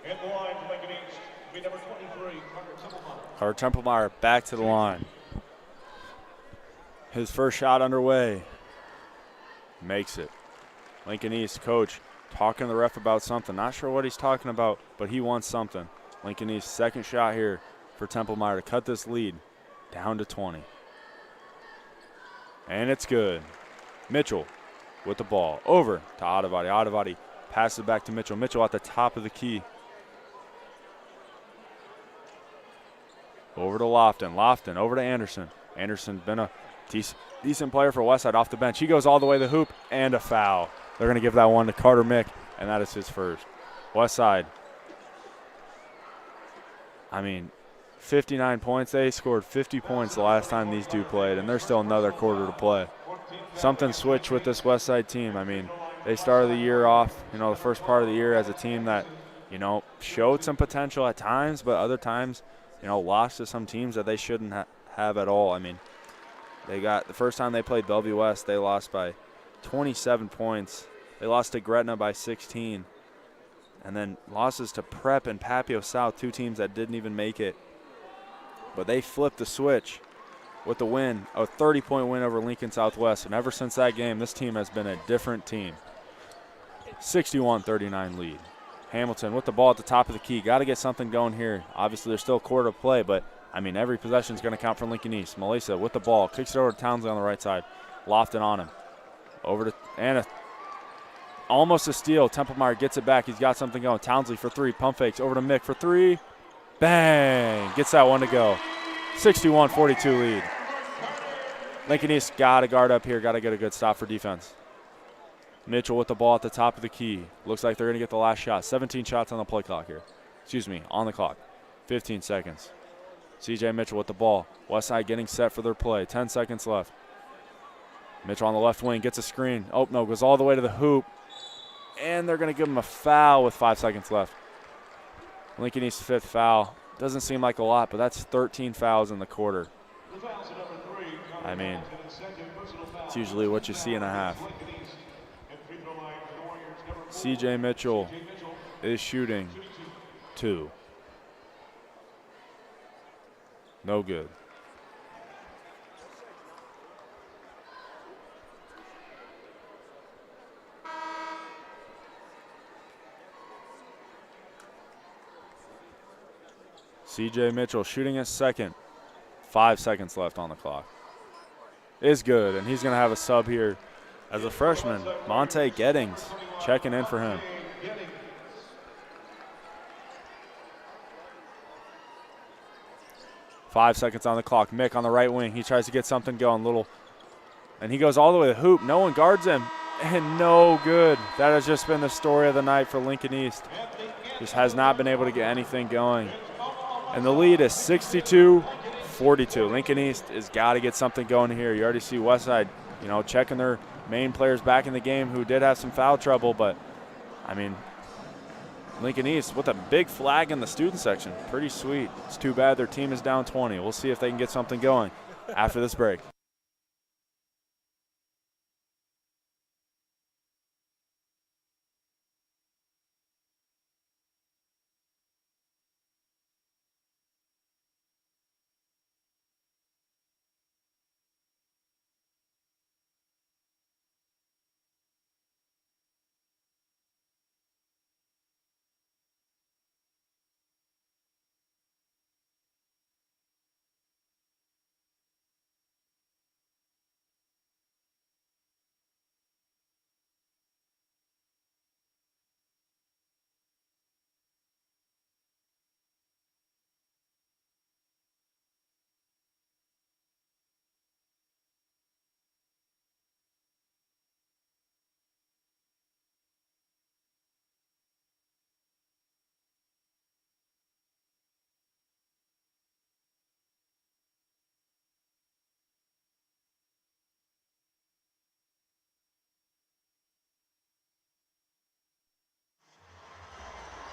At the line for Lincoln East, be number 23, Carter Templemeyer. Carter Templemeyer back to the line. His first shot underway. Makes it. Lincoln East coach talking to the ref about something. Not sure what he's talking about, but he wants something. Lincoln East second shot here for Templemeyer to cut this lead down to 20. And it's good. Mitchell with the ball. Over to Ottavati. Ottavati passes it back to Mitchell. Mitchell at the top of the key. Over to Lofton. Lofton over to Anderson. Anderson's been a decent player for Westside off the bench. He goes all the way to the hoop and a foul. They're going to give that one to Carter Mick, and that is his first. Westside, 59 points. They scored 50 points the last time these two played, and there's still another quarter to play. Something switched with this Westside team. They started the year off, the first part of the year as a team that, showed some potential at times, but other times, lost to some teams that they shouldn't have at all. They got the first time they played Bellevue West, they lost by 27 points. They lost to Gretna by 16. And then losses to Prep and Papio South, two teams that didn't even make it. But they flipped the switch with the win, a 30-point win over Lincoln Southwest. And ever since that game, this team has been a different team. 61-39 lead. Hamilton with the ball at the top of the key. Got to get something going here. Obviously, there's still a quarter to play, but, every possession is going to count for Lincoln East. Melissa with the ball. Kicks it over to Townsley on the right side. Lofton on him. Over to Anna. Almost a steal. Templemeyer gets it back. He's got something going. Townsley for three. Pump fakes. Over to Mick for three. Bang. Gets that one to go. 61-42 lead. Lincoln East got to guard up here. Got to get a good stop for defense. Mitchell with the ball at the top of the key. Looks like they're going to get the last shot. 17 shots on the play clock here. On the clock. 15 seconds. CJ Mitchell with the ball. Westside getting set for their play. 10 seconds left. Mitchell on the left wing gets a screen. Oh, no, goes all the way to the hoop. And they're going to give him a foul with 5 seconds left. Lincoln East's fifth foul. Doesn't seem like a lot, but that's 13 fouls in the quarter. It's usually what you see in a half. CJ Mitchell is shooting 2. No good. CJ Mitchell shooting his second. 5 seconds left on the clock. Is good, and he's going to have a sub here as a freshman. Monte Gettings checking in for him. Five seconds on the clock. Mick on the right wing. He tries to get something going. And he goes all the way to the hoop. No one guards him. And no good. That has just been the story of the night for Lincoln East. Just has not been able to get anything going. And the lead is 62-42. Lincoln East has got to get something going here. You already see Westside, checking their main players back in the game who did have some foul trouble. But, Lincoln East with a big flag in the student section. Pretty sweet. It's too bad their team is down 20. We'll see if they can get something going after this break.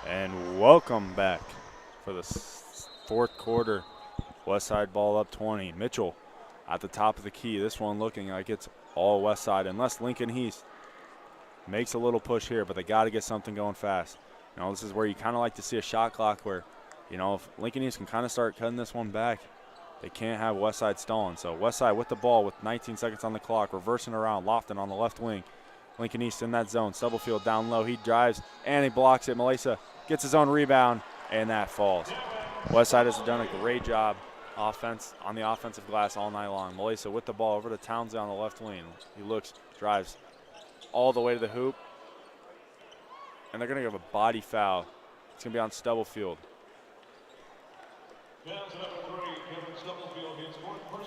And welcome back for the fourth quarter. Westside ball up 20. Mitchell at the top of the key. This one looking like it's all Westside, unless Lincoln East makes a little push here, but they got to get something going fast. This is where you kind of like to see a shot clock where, if Lincoln East can kind of start cutting this one back, They can't have Westside stalling. So Westside with the ball with 19 seconds on the clock, reversing around. Lofton on the left wing. Lincoln East in that zone. Stubblefield down low. He drives and he blocks it. Malesa gets his own rebound, and that falls. Westside has done a great job on the offensive glass all night long. Malesa with the ball over to Townsley on the left wing. He looks, drives all the way to the hoop, and they're going to give a body foul. It's going to be on Stubblefield.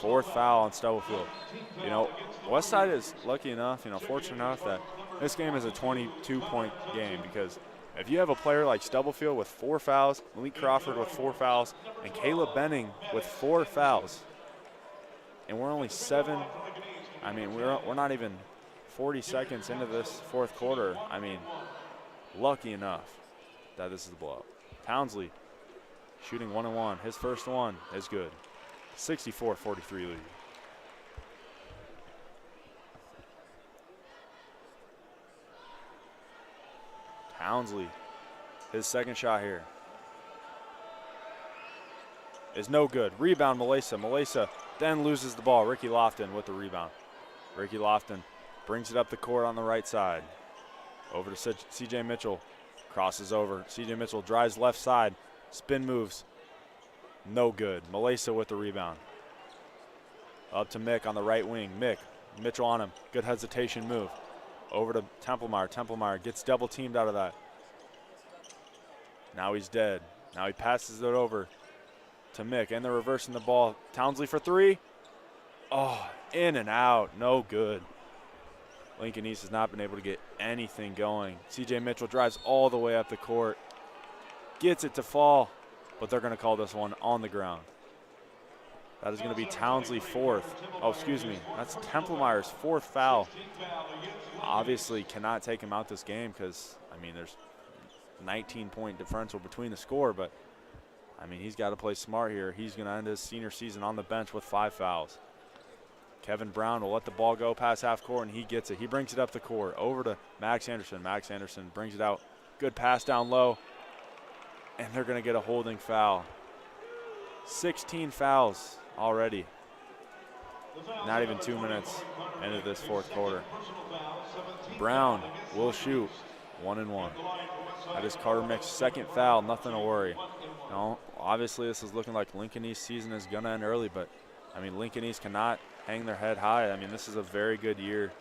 Fourth foul on Stubblefield. You know, Westside is lucky enough, fortunate enough that this game is a 22-point game, because if you have a player like Stubblefield with 4 fouls, Malik Crawford with 4 fouls, and Caleb Benning with 4 fouls, and we're only we're not even 40 seconds into this fourth quarter. I mean, lucky enough that this is a blowout. Townsley shooting 1-1. His first one is good. 64-43 lead. Townsley, his second shot here is no good. Rebound, Malesa. Malesa then loses the ball. Ricky Lofton with the rebound. Ricky Lofton brings it up the court on the right side. Over to CJ Mitchell. Crosses over. CJ Mitchell drives left side. Spin moves. No good. Malesa with the rebound. Up to Mick on the right wing. Mitchell on him. Good hesitation move. Over to Templemeyer. Templemeyer gets double teamed out of that. Now he's dead. Now he passes it over to Mick, and they're reversing the ball. Townsley for 3. Oh, in and out. No good. Lincoln East has not been able to get anything going. CJ Mitchell drives all the way up the court. Gets it to fall, but they're going to call this one on the ground. That is going to be Townsley 4th. Oh, excuse me. That's Templemeyer's 4th foul. Obviously cannot take him out this game because, there's 19-point differential between the score, but, he's got to play smart here. He's going to end his senior season on the bench with 5 fouls. Kevin Brown will let the ball go past half court, and he gets it. He brings it up the court over to Max Anderson. Max Anderson brings it out. Good pass down low, and they're going to get a holding foul. 16 fouls already. Not even 2 minutes into this fourth quarter. Brown will shoot 1-1. That is Carter Mick's second foul. Nothing to worry. Obviously this is looking like Lincoln East season is going to end early, but Lincoln East cannot hang their head high. This is a very good year.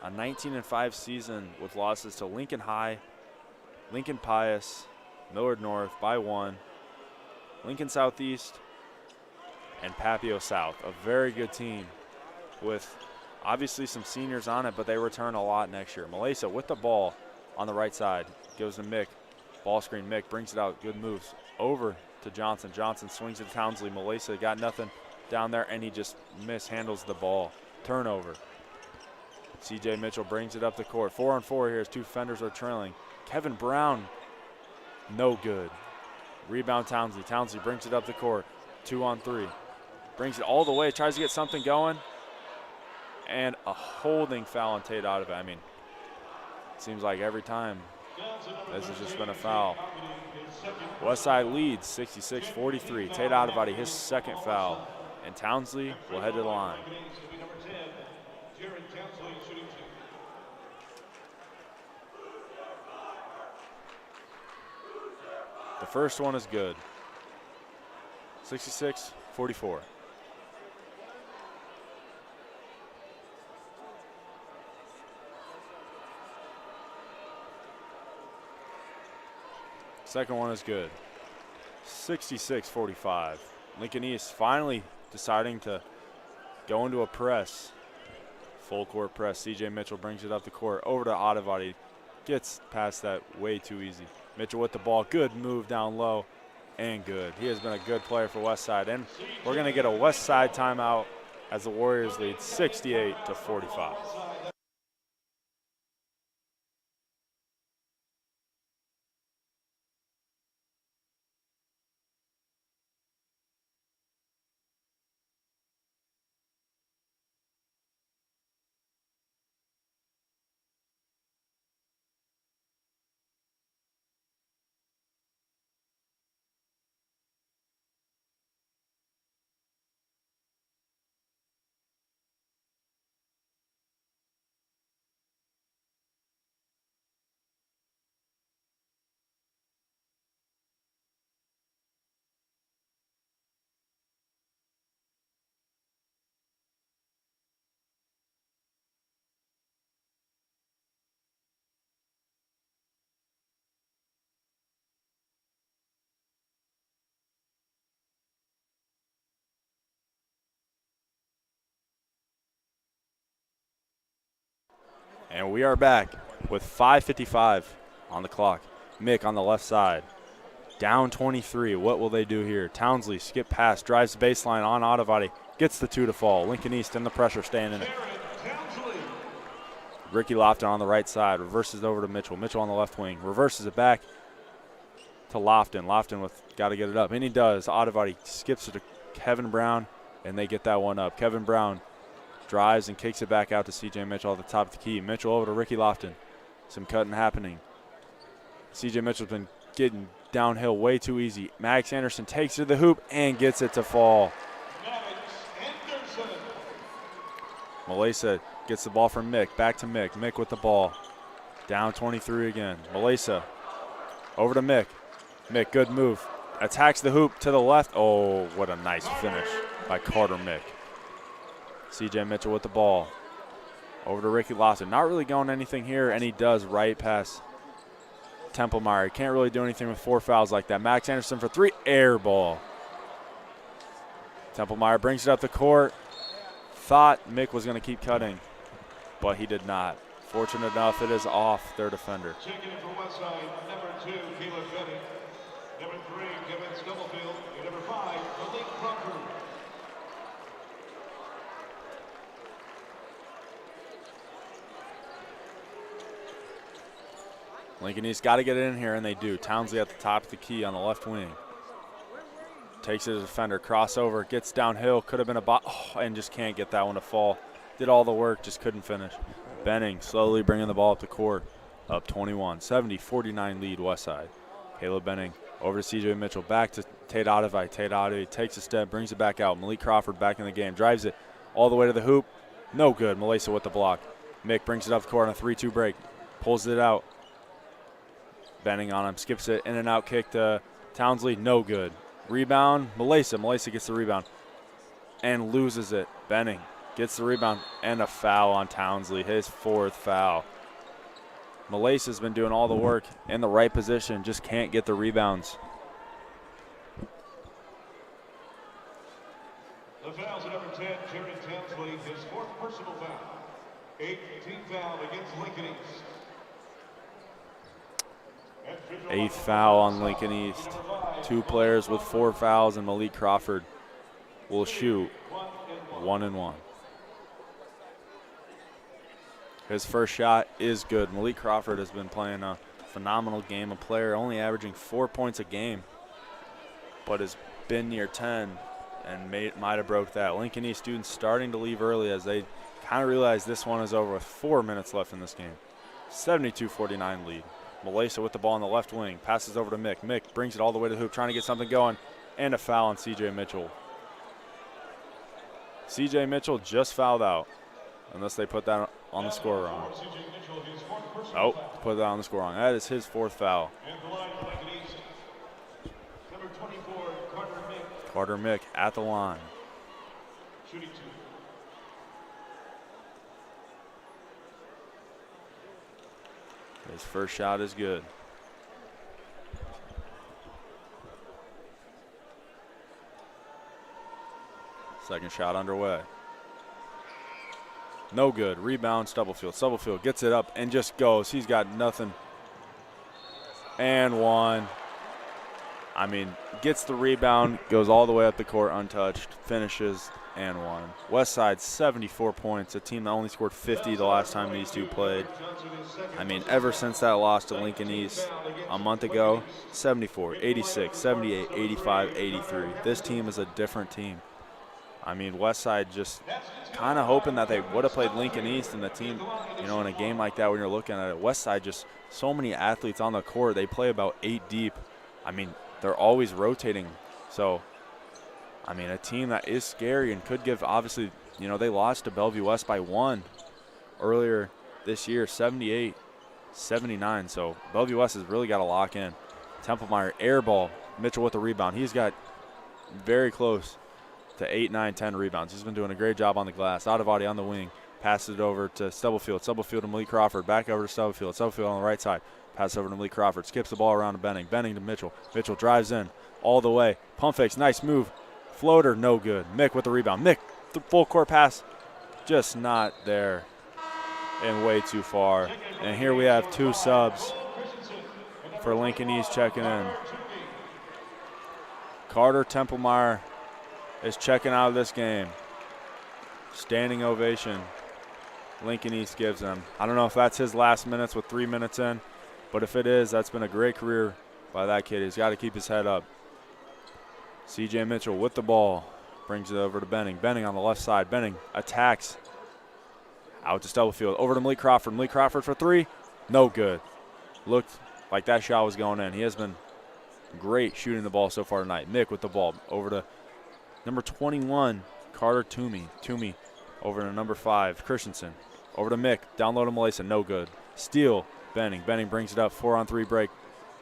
A 19-5 season with losses to Lincoln High, Lincoln Pius, Millard North by 1, Lincoln Southeast, and Papio South. A very good team with obviously some seniors on it, but they return a lot next year. Malesa with the ball on the right side. Goes to Mick. Ball screen. Mick brings it out. Good moves. Over to Johnson. Johnson swings it to Townsley. Malesa got nothing down there, and he just mishandles the ball. Turnover. CJ Mitchell brings it up the court. 4-on-4 here as 2 defenders are trailing. Kevin Brown, no good. Rebound Townsley. Townsley brings it up the court. 2-on-3. Brings it all the way. Tries to get something going. And a holding foul on Tate Ottava. It seems like every time this has just been a foul. Westside leads 66-43. Tate Ottava, his second foul. And Townsley will head to the line. The first one is good. 66-44. Second one is good. 66-45. Lincoln East finally deciding to go into a press. Full court press. CJ Mitchell brings it up the court over to Ottavati. Gets past that way too easy. Mitchell with the ball. Good move down low. And good. He has been a good player for Westside. And we're going to get a Westside timeout as the Warriors lead 68-45. And we are back with 5:55 on the clock. Mick on the left side. Down 23. What will they do here? Townsley, skip pass, drives the baseline on Ottavati. Gets the 2 to fall. Lincoln East in the pressure, staying in it. Ricky Lofton on the right side. Reverses it over to Mitchell. Mitchell on the left wing. Reverses it back to Lofton. Lofton with got to get it up. And he does. Ottavati skips it to Kevin Brown, and they get that one up. Kevin Brown drives and kicks it back out to C.J. Mitchell at the top of the key. Mitchell over to Ricky Lofton. Some cutting happening. C.J. Mitchell's been getting downhill way too easy. Max Anderson takes it to the hoop and gets it to fall. Malesa gets the ball from Mick. Back to Mick. Mick with the ball. Down 23 again. Malesa over to Mick. Mick, good move. Attacks the hoop to the left. Oh, what a nice finish by Carter Mick. C.J. Mitchell with the ball. Over to Ricky Lofton. Not really going anything here, and he does right past Templemeyer. Can't really do anything with 4 fouls like that. Max Anderson for 3. Air ball. Templemeyer brings it up the court. Thought Mick was going to keep cutting, but he did not. Fortunate enough, it is off their defender. Checking in for Westside, number 2, Caleb Benning. Number 3, Kevin Stubblefield. And number 5, Malik Crawford. Lincoln East got to get it in here, and they do. Townsley at the top of the key on the left wing. Takes it to the defender, crossover, gets downhill, could have been and just can't get that one to fall. Did all the work, just couldn't finish. Benning slowly bringing the ball up the court, up 21, 70-49 lead Westside. Caleb Benning over to C.J. Mitchell, back to Tate Ottavai. Tate Ottavai takes a step, brings it back out. Malik Crawford back in the game, drives it all the way to the hoop. No good. Malesa with the block. Mick brings it up the court on a 3-2 break, pulls it out. Benning on him, skips it, in and out kick to Townsley, no good. Rebound, Malesa. Malesa gets the rebound and loses it. Benning gets the rebound and a foul on Townsley, his 4th foul. Malasa's been doing all the work in the right position, just can't get the rebounds. The fouls at number 10, Jerry Townsley, his 4th personal foul. 8th team foul against Lincoln East. 8th foul on Lincoln East. 2 players with 4 fouls, and Malik Crawford will shoot 1 and 1. His first shot is good. Malik Crawford has been playing a phenomenal game. A player only averaging 4 points a game, but has been near 10 and might have broke that. Lincoln East students starting to leave early as they kind of realize this one is over with 4 minutes left in this game. 72-49 lead. Malesa with the ball on the left wing, passes over to Mick. Mick brings it all the way to the hoop, trying to get something going, and a foul on C.J. Mitchell. C.J. Mitchell just fouled out, unless they put that on the score wrong. Oh, put that on the score wrong. That is his 4th foul. Carter Mick at the line. His first shot is good. Second shot underway. No good. Rebound, Stubblefield. Stubblefield gets it up and just goes. He's got nothing. And one. I mean, gets the rebound, goes all the way up the court untouched, finishes, and one. Westside, 74 points, a team that only scored 50 the last time these two played. I mean, ever since that loss to Lincoln East a month ago, 74, 86, 78, 85, 83. This team is a different team. I mean, Westside just kind of hoping that they would have played Lincoln East, and the team, you know, in a game like that when you're looking at it, Westside just so many athletes on the court. They play about 8 deep. I mean, they're always rotating. So, I mean, a team that is scary and could give, obviously, you know, they lost to Bellevue West by 1 earlier this year, 78-79. So Bellevue West has really got to lock in. Templemeyer, air ball. Mitchell with the rebound. He's got very close to 8, 9, 10 rebounds. He's been doing a great job on the glass. Ottavati on the wing. Passes it over to Stubblefield. Stubblefield to Malik Crawford. Back over to Stubblefield. Stubblefield on the right side. Pass over to Malik Crawford. Skips the ball around to Benning. Benning to Mitchell. Mitchell drives in all the way. Pump fakes. Nice move. Floater, no good. Mick with the rebound. Mick, the full court pass, just not there. and way too far. And here we have 2 subs for Lincoln East checking in. Carter Templemeyer is checking out of this game. Standing ovation Lincoln East gives him. I don't know if that's his last minutes with 3 minutes in, but if it is, that's been a great career by that kid. He's got to keep his head up. C.J. Mitchell with the ball. Brings it over to Benning. Benning on the left side. Benning attacks. Out to Stubblefield. Over to Malik Crawford. Malik Crawford for 3. No good. Looked like that shot was going in. He has been great shooting the ball so far tonight. Mick with the ball. Over to number 21, Carter Toomey. Toomey over to number 5, Christensen. Over to Mick. Down low to Malaysia. No good. Steal. Benning. Benning brings it up. 4-on-3 break.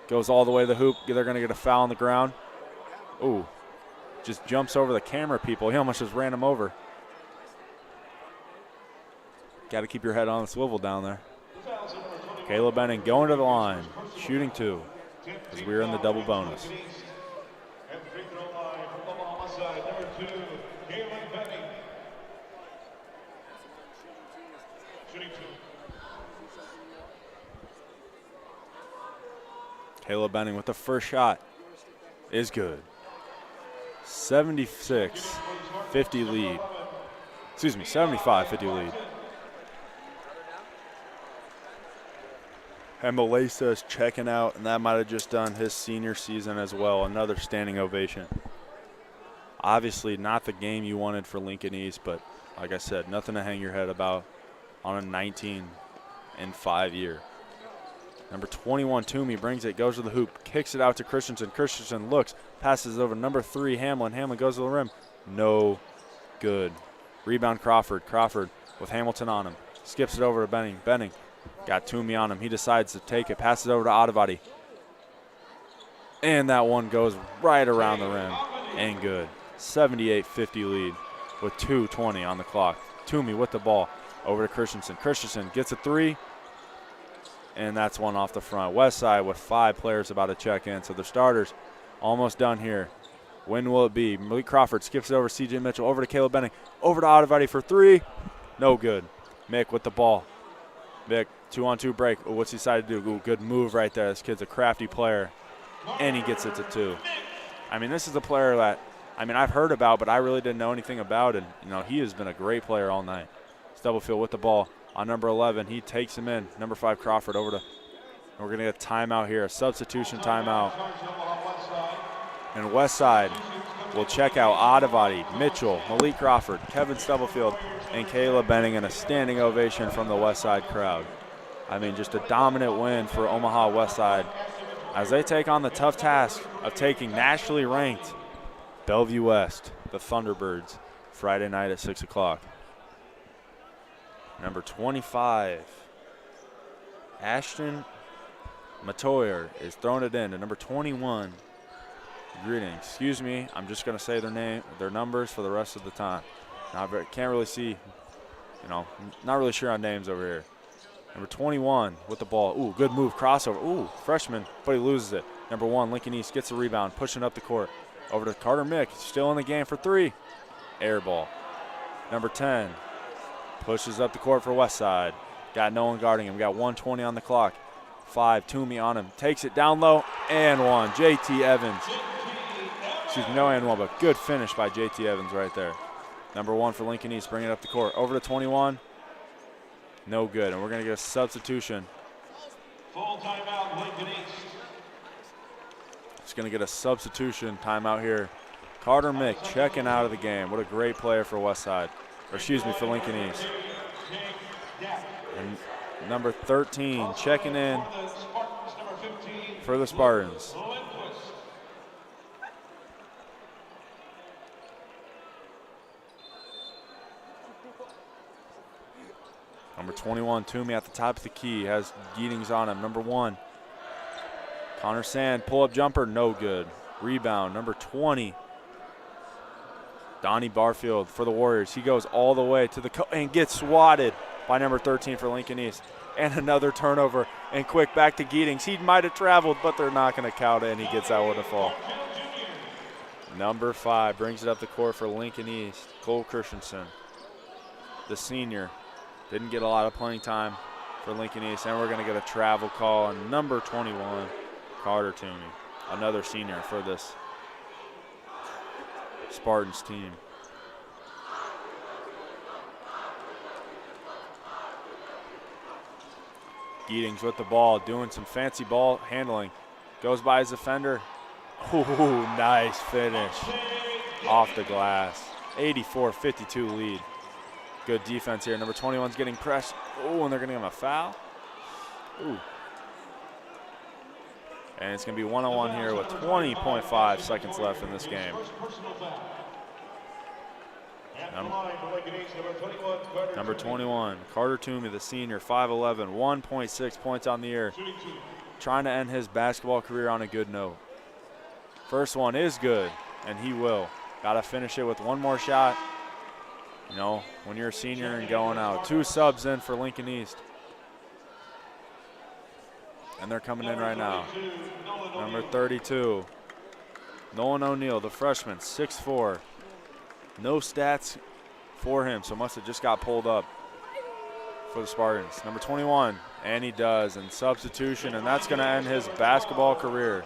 Goes all the way to the hoop. They're going to get a foul on the ground. Ooh. Just jumps over the camera people. He almost just ran him over. Got to keep your head on the swivel down there. Caleb Benning going to the line, shooting 2 as we're in the double bonus. Caleb Benning with the first shot is good. 76-50 lead. Excuse me, 75-50 lead. And Malesa is checking out, and that might have just done his senior season as well. Another standing ovation. Obviously not the game you wanted for Lincoln East, but like I said, nothing to hang your head about on a 19-5 year. Number 21, Toomey, brings it, goes to the hoop, kicks it out to Christensen. Christensen looks, passes over number 3, Hamlin. Hamlin goes to the rim. No good. Rebound Crawford. Crawford with Hamilton on him. Skips it over to Benning. Benning got Toomey on him. He decides to take it, passes over to Ottavati. And that one goes right around the rim and good. 78-50 lead with 2:20 on the clock. Toomey with the ball over to Christensen. Christensen gets a 3. And that's one off the front. Westside with 5 players about to check in. So the starters almost done here. When will it be? Malik Crawford skips it over C.J. Mitchell. Over to Caleb Benning. Over to Ottavati for 3. No good. Mick with the ball. Mick, 2-on-2 break. Ooh, what's he decided to do? Ooh, good move right there. This kid's a crafty player. And he gets it to 2. I mean, this is a player that, I've heard about, but I really didn't know anything about it. You know, he has been a great player all night. Stubblefield with the ball. On number 11, he takes him in. Number 5, Crawford over to, and we're going to get a timeout here, a substitution timeout. And Westside will check out Ottavati, Mitchell, Malik Crawford, Kevin Stubblefield, and Caleb Benning, and a standing ovation from the Westside crowd. I mean, just a dominant win for Omaha Westside as they take on the tough task of taking nationally ranked Bellevue West, the Thunderbirds, Friday night at 6 o'clock. Number 25, Ashton Matoyer is throwing it in to number 21. Greetings. Excuse me, I'm just going to say their numbers for the rest of the time. Can't really see, not really sure on names over here. Number 21 with the ball. Ooh, good move, crossover. Ooh, freshman, but he loses it. Number 1, Lincoln East gets the rebound, pushing up the court. Over to Carter Mick, still in the game for 3. Air ball. Number 10. Pushes up the court for Westside. Got no one guarding him. Got 1:20 on the clock. 5, Toomey on him. Takes it down low and 1. J.T. Evans. Excuse me, no and 1, but good finish by J.T. Evans right there. Number 1 for Lincoln East, bringing it up the court. Over to 21. No good, and we're going to get a substitution. Full timeout, Lincoln East. Just going to get a substitution timeout here. Carter Mick checking out of the game. What a great player for Westside. Or excuse me, for Lincoln East. And number 13 checking in for the Spartans. Number 21, Toomey at the top of the key, has Geetings on him. Number 1, Connor Sand, pull-up jumper, no good. Rebound, number 20, Donnie Barfield for the Warriors. He goes all the way to the and gets swatted by number 13 for Lincoln East. And another turnover, and quick back to Geetings. He might have traveled, but they're not going to count it, and he gets that one to fall. Number 5 brings it up the court for Lincoln East, Cole Christensen, the senior. Didn't get a lot of playing time for Lincoln East, and we're going to get a travel call on number 21, Carter Toomey, another senior for this Spartans team. Geetings with the ball, doing some fancy ball handling. Goes by his defender. Ooh, nice finish off the glass. 84-52 lead. Good defense here. Number 21's getting pressed. Oh, and they're going to give him a foul. Ooh. And it's going to be one-on-one here with 20.5 seconds left in this game. Number 21, Carter Toomey, the senior, 5'11", 1.6 points on the year. Trying to end his basketball career on a good note. First one is good, and he will. Got to finish it with one more shot. You know, when you're a senior and going out. 2 subs in for Lincoln East. And they're coming in right now. Number 32, Nolan O'Neal, the freshman, 6'4". No stats for him, so must have just got pulled up for the Spartans. Number 21, and he does, and substitution, and that's going to end his basketball career.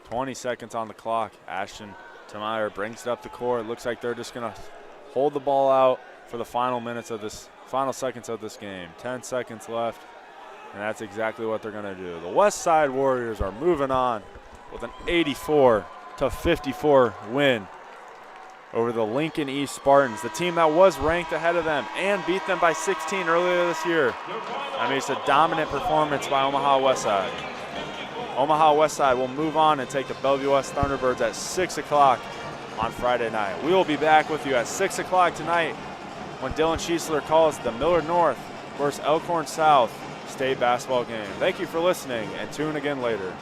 "20 seconds on the clock. Ashton Tamayer brings it up the court. Looks like they're just going to hold the ball out for the final seconds of this game. 10 seconds left. And that's exactly what they're going to do. The Westside Warriors are moving on with an 84-54 win over the Lincoln East Spartans, the team that was ranked ahead of them and beat them by 16 earlier this year. I mean, it's a dominant performance by Omaha Westside. Omaha Westside will move on and take the Bellevue West Thunderbirds at 6 o'clock on Friday night. We will be back with you at 6 o'clock tonight when Dylan Schiesler calls the Millard North versus Elkhorn South state basketball game. Thank you for listening, and tune again later.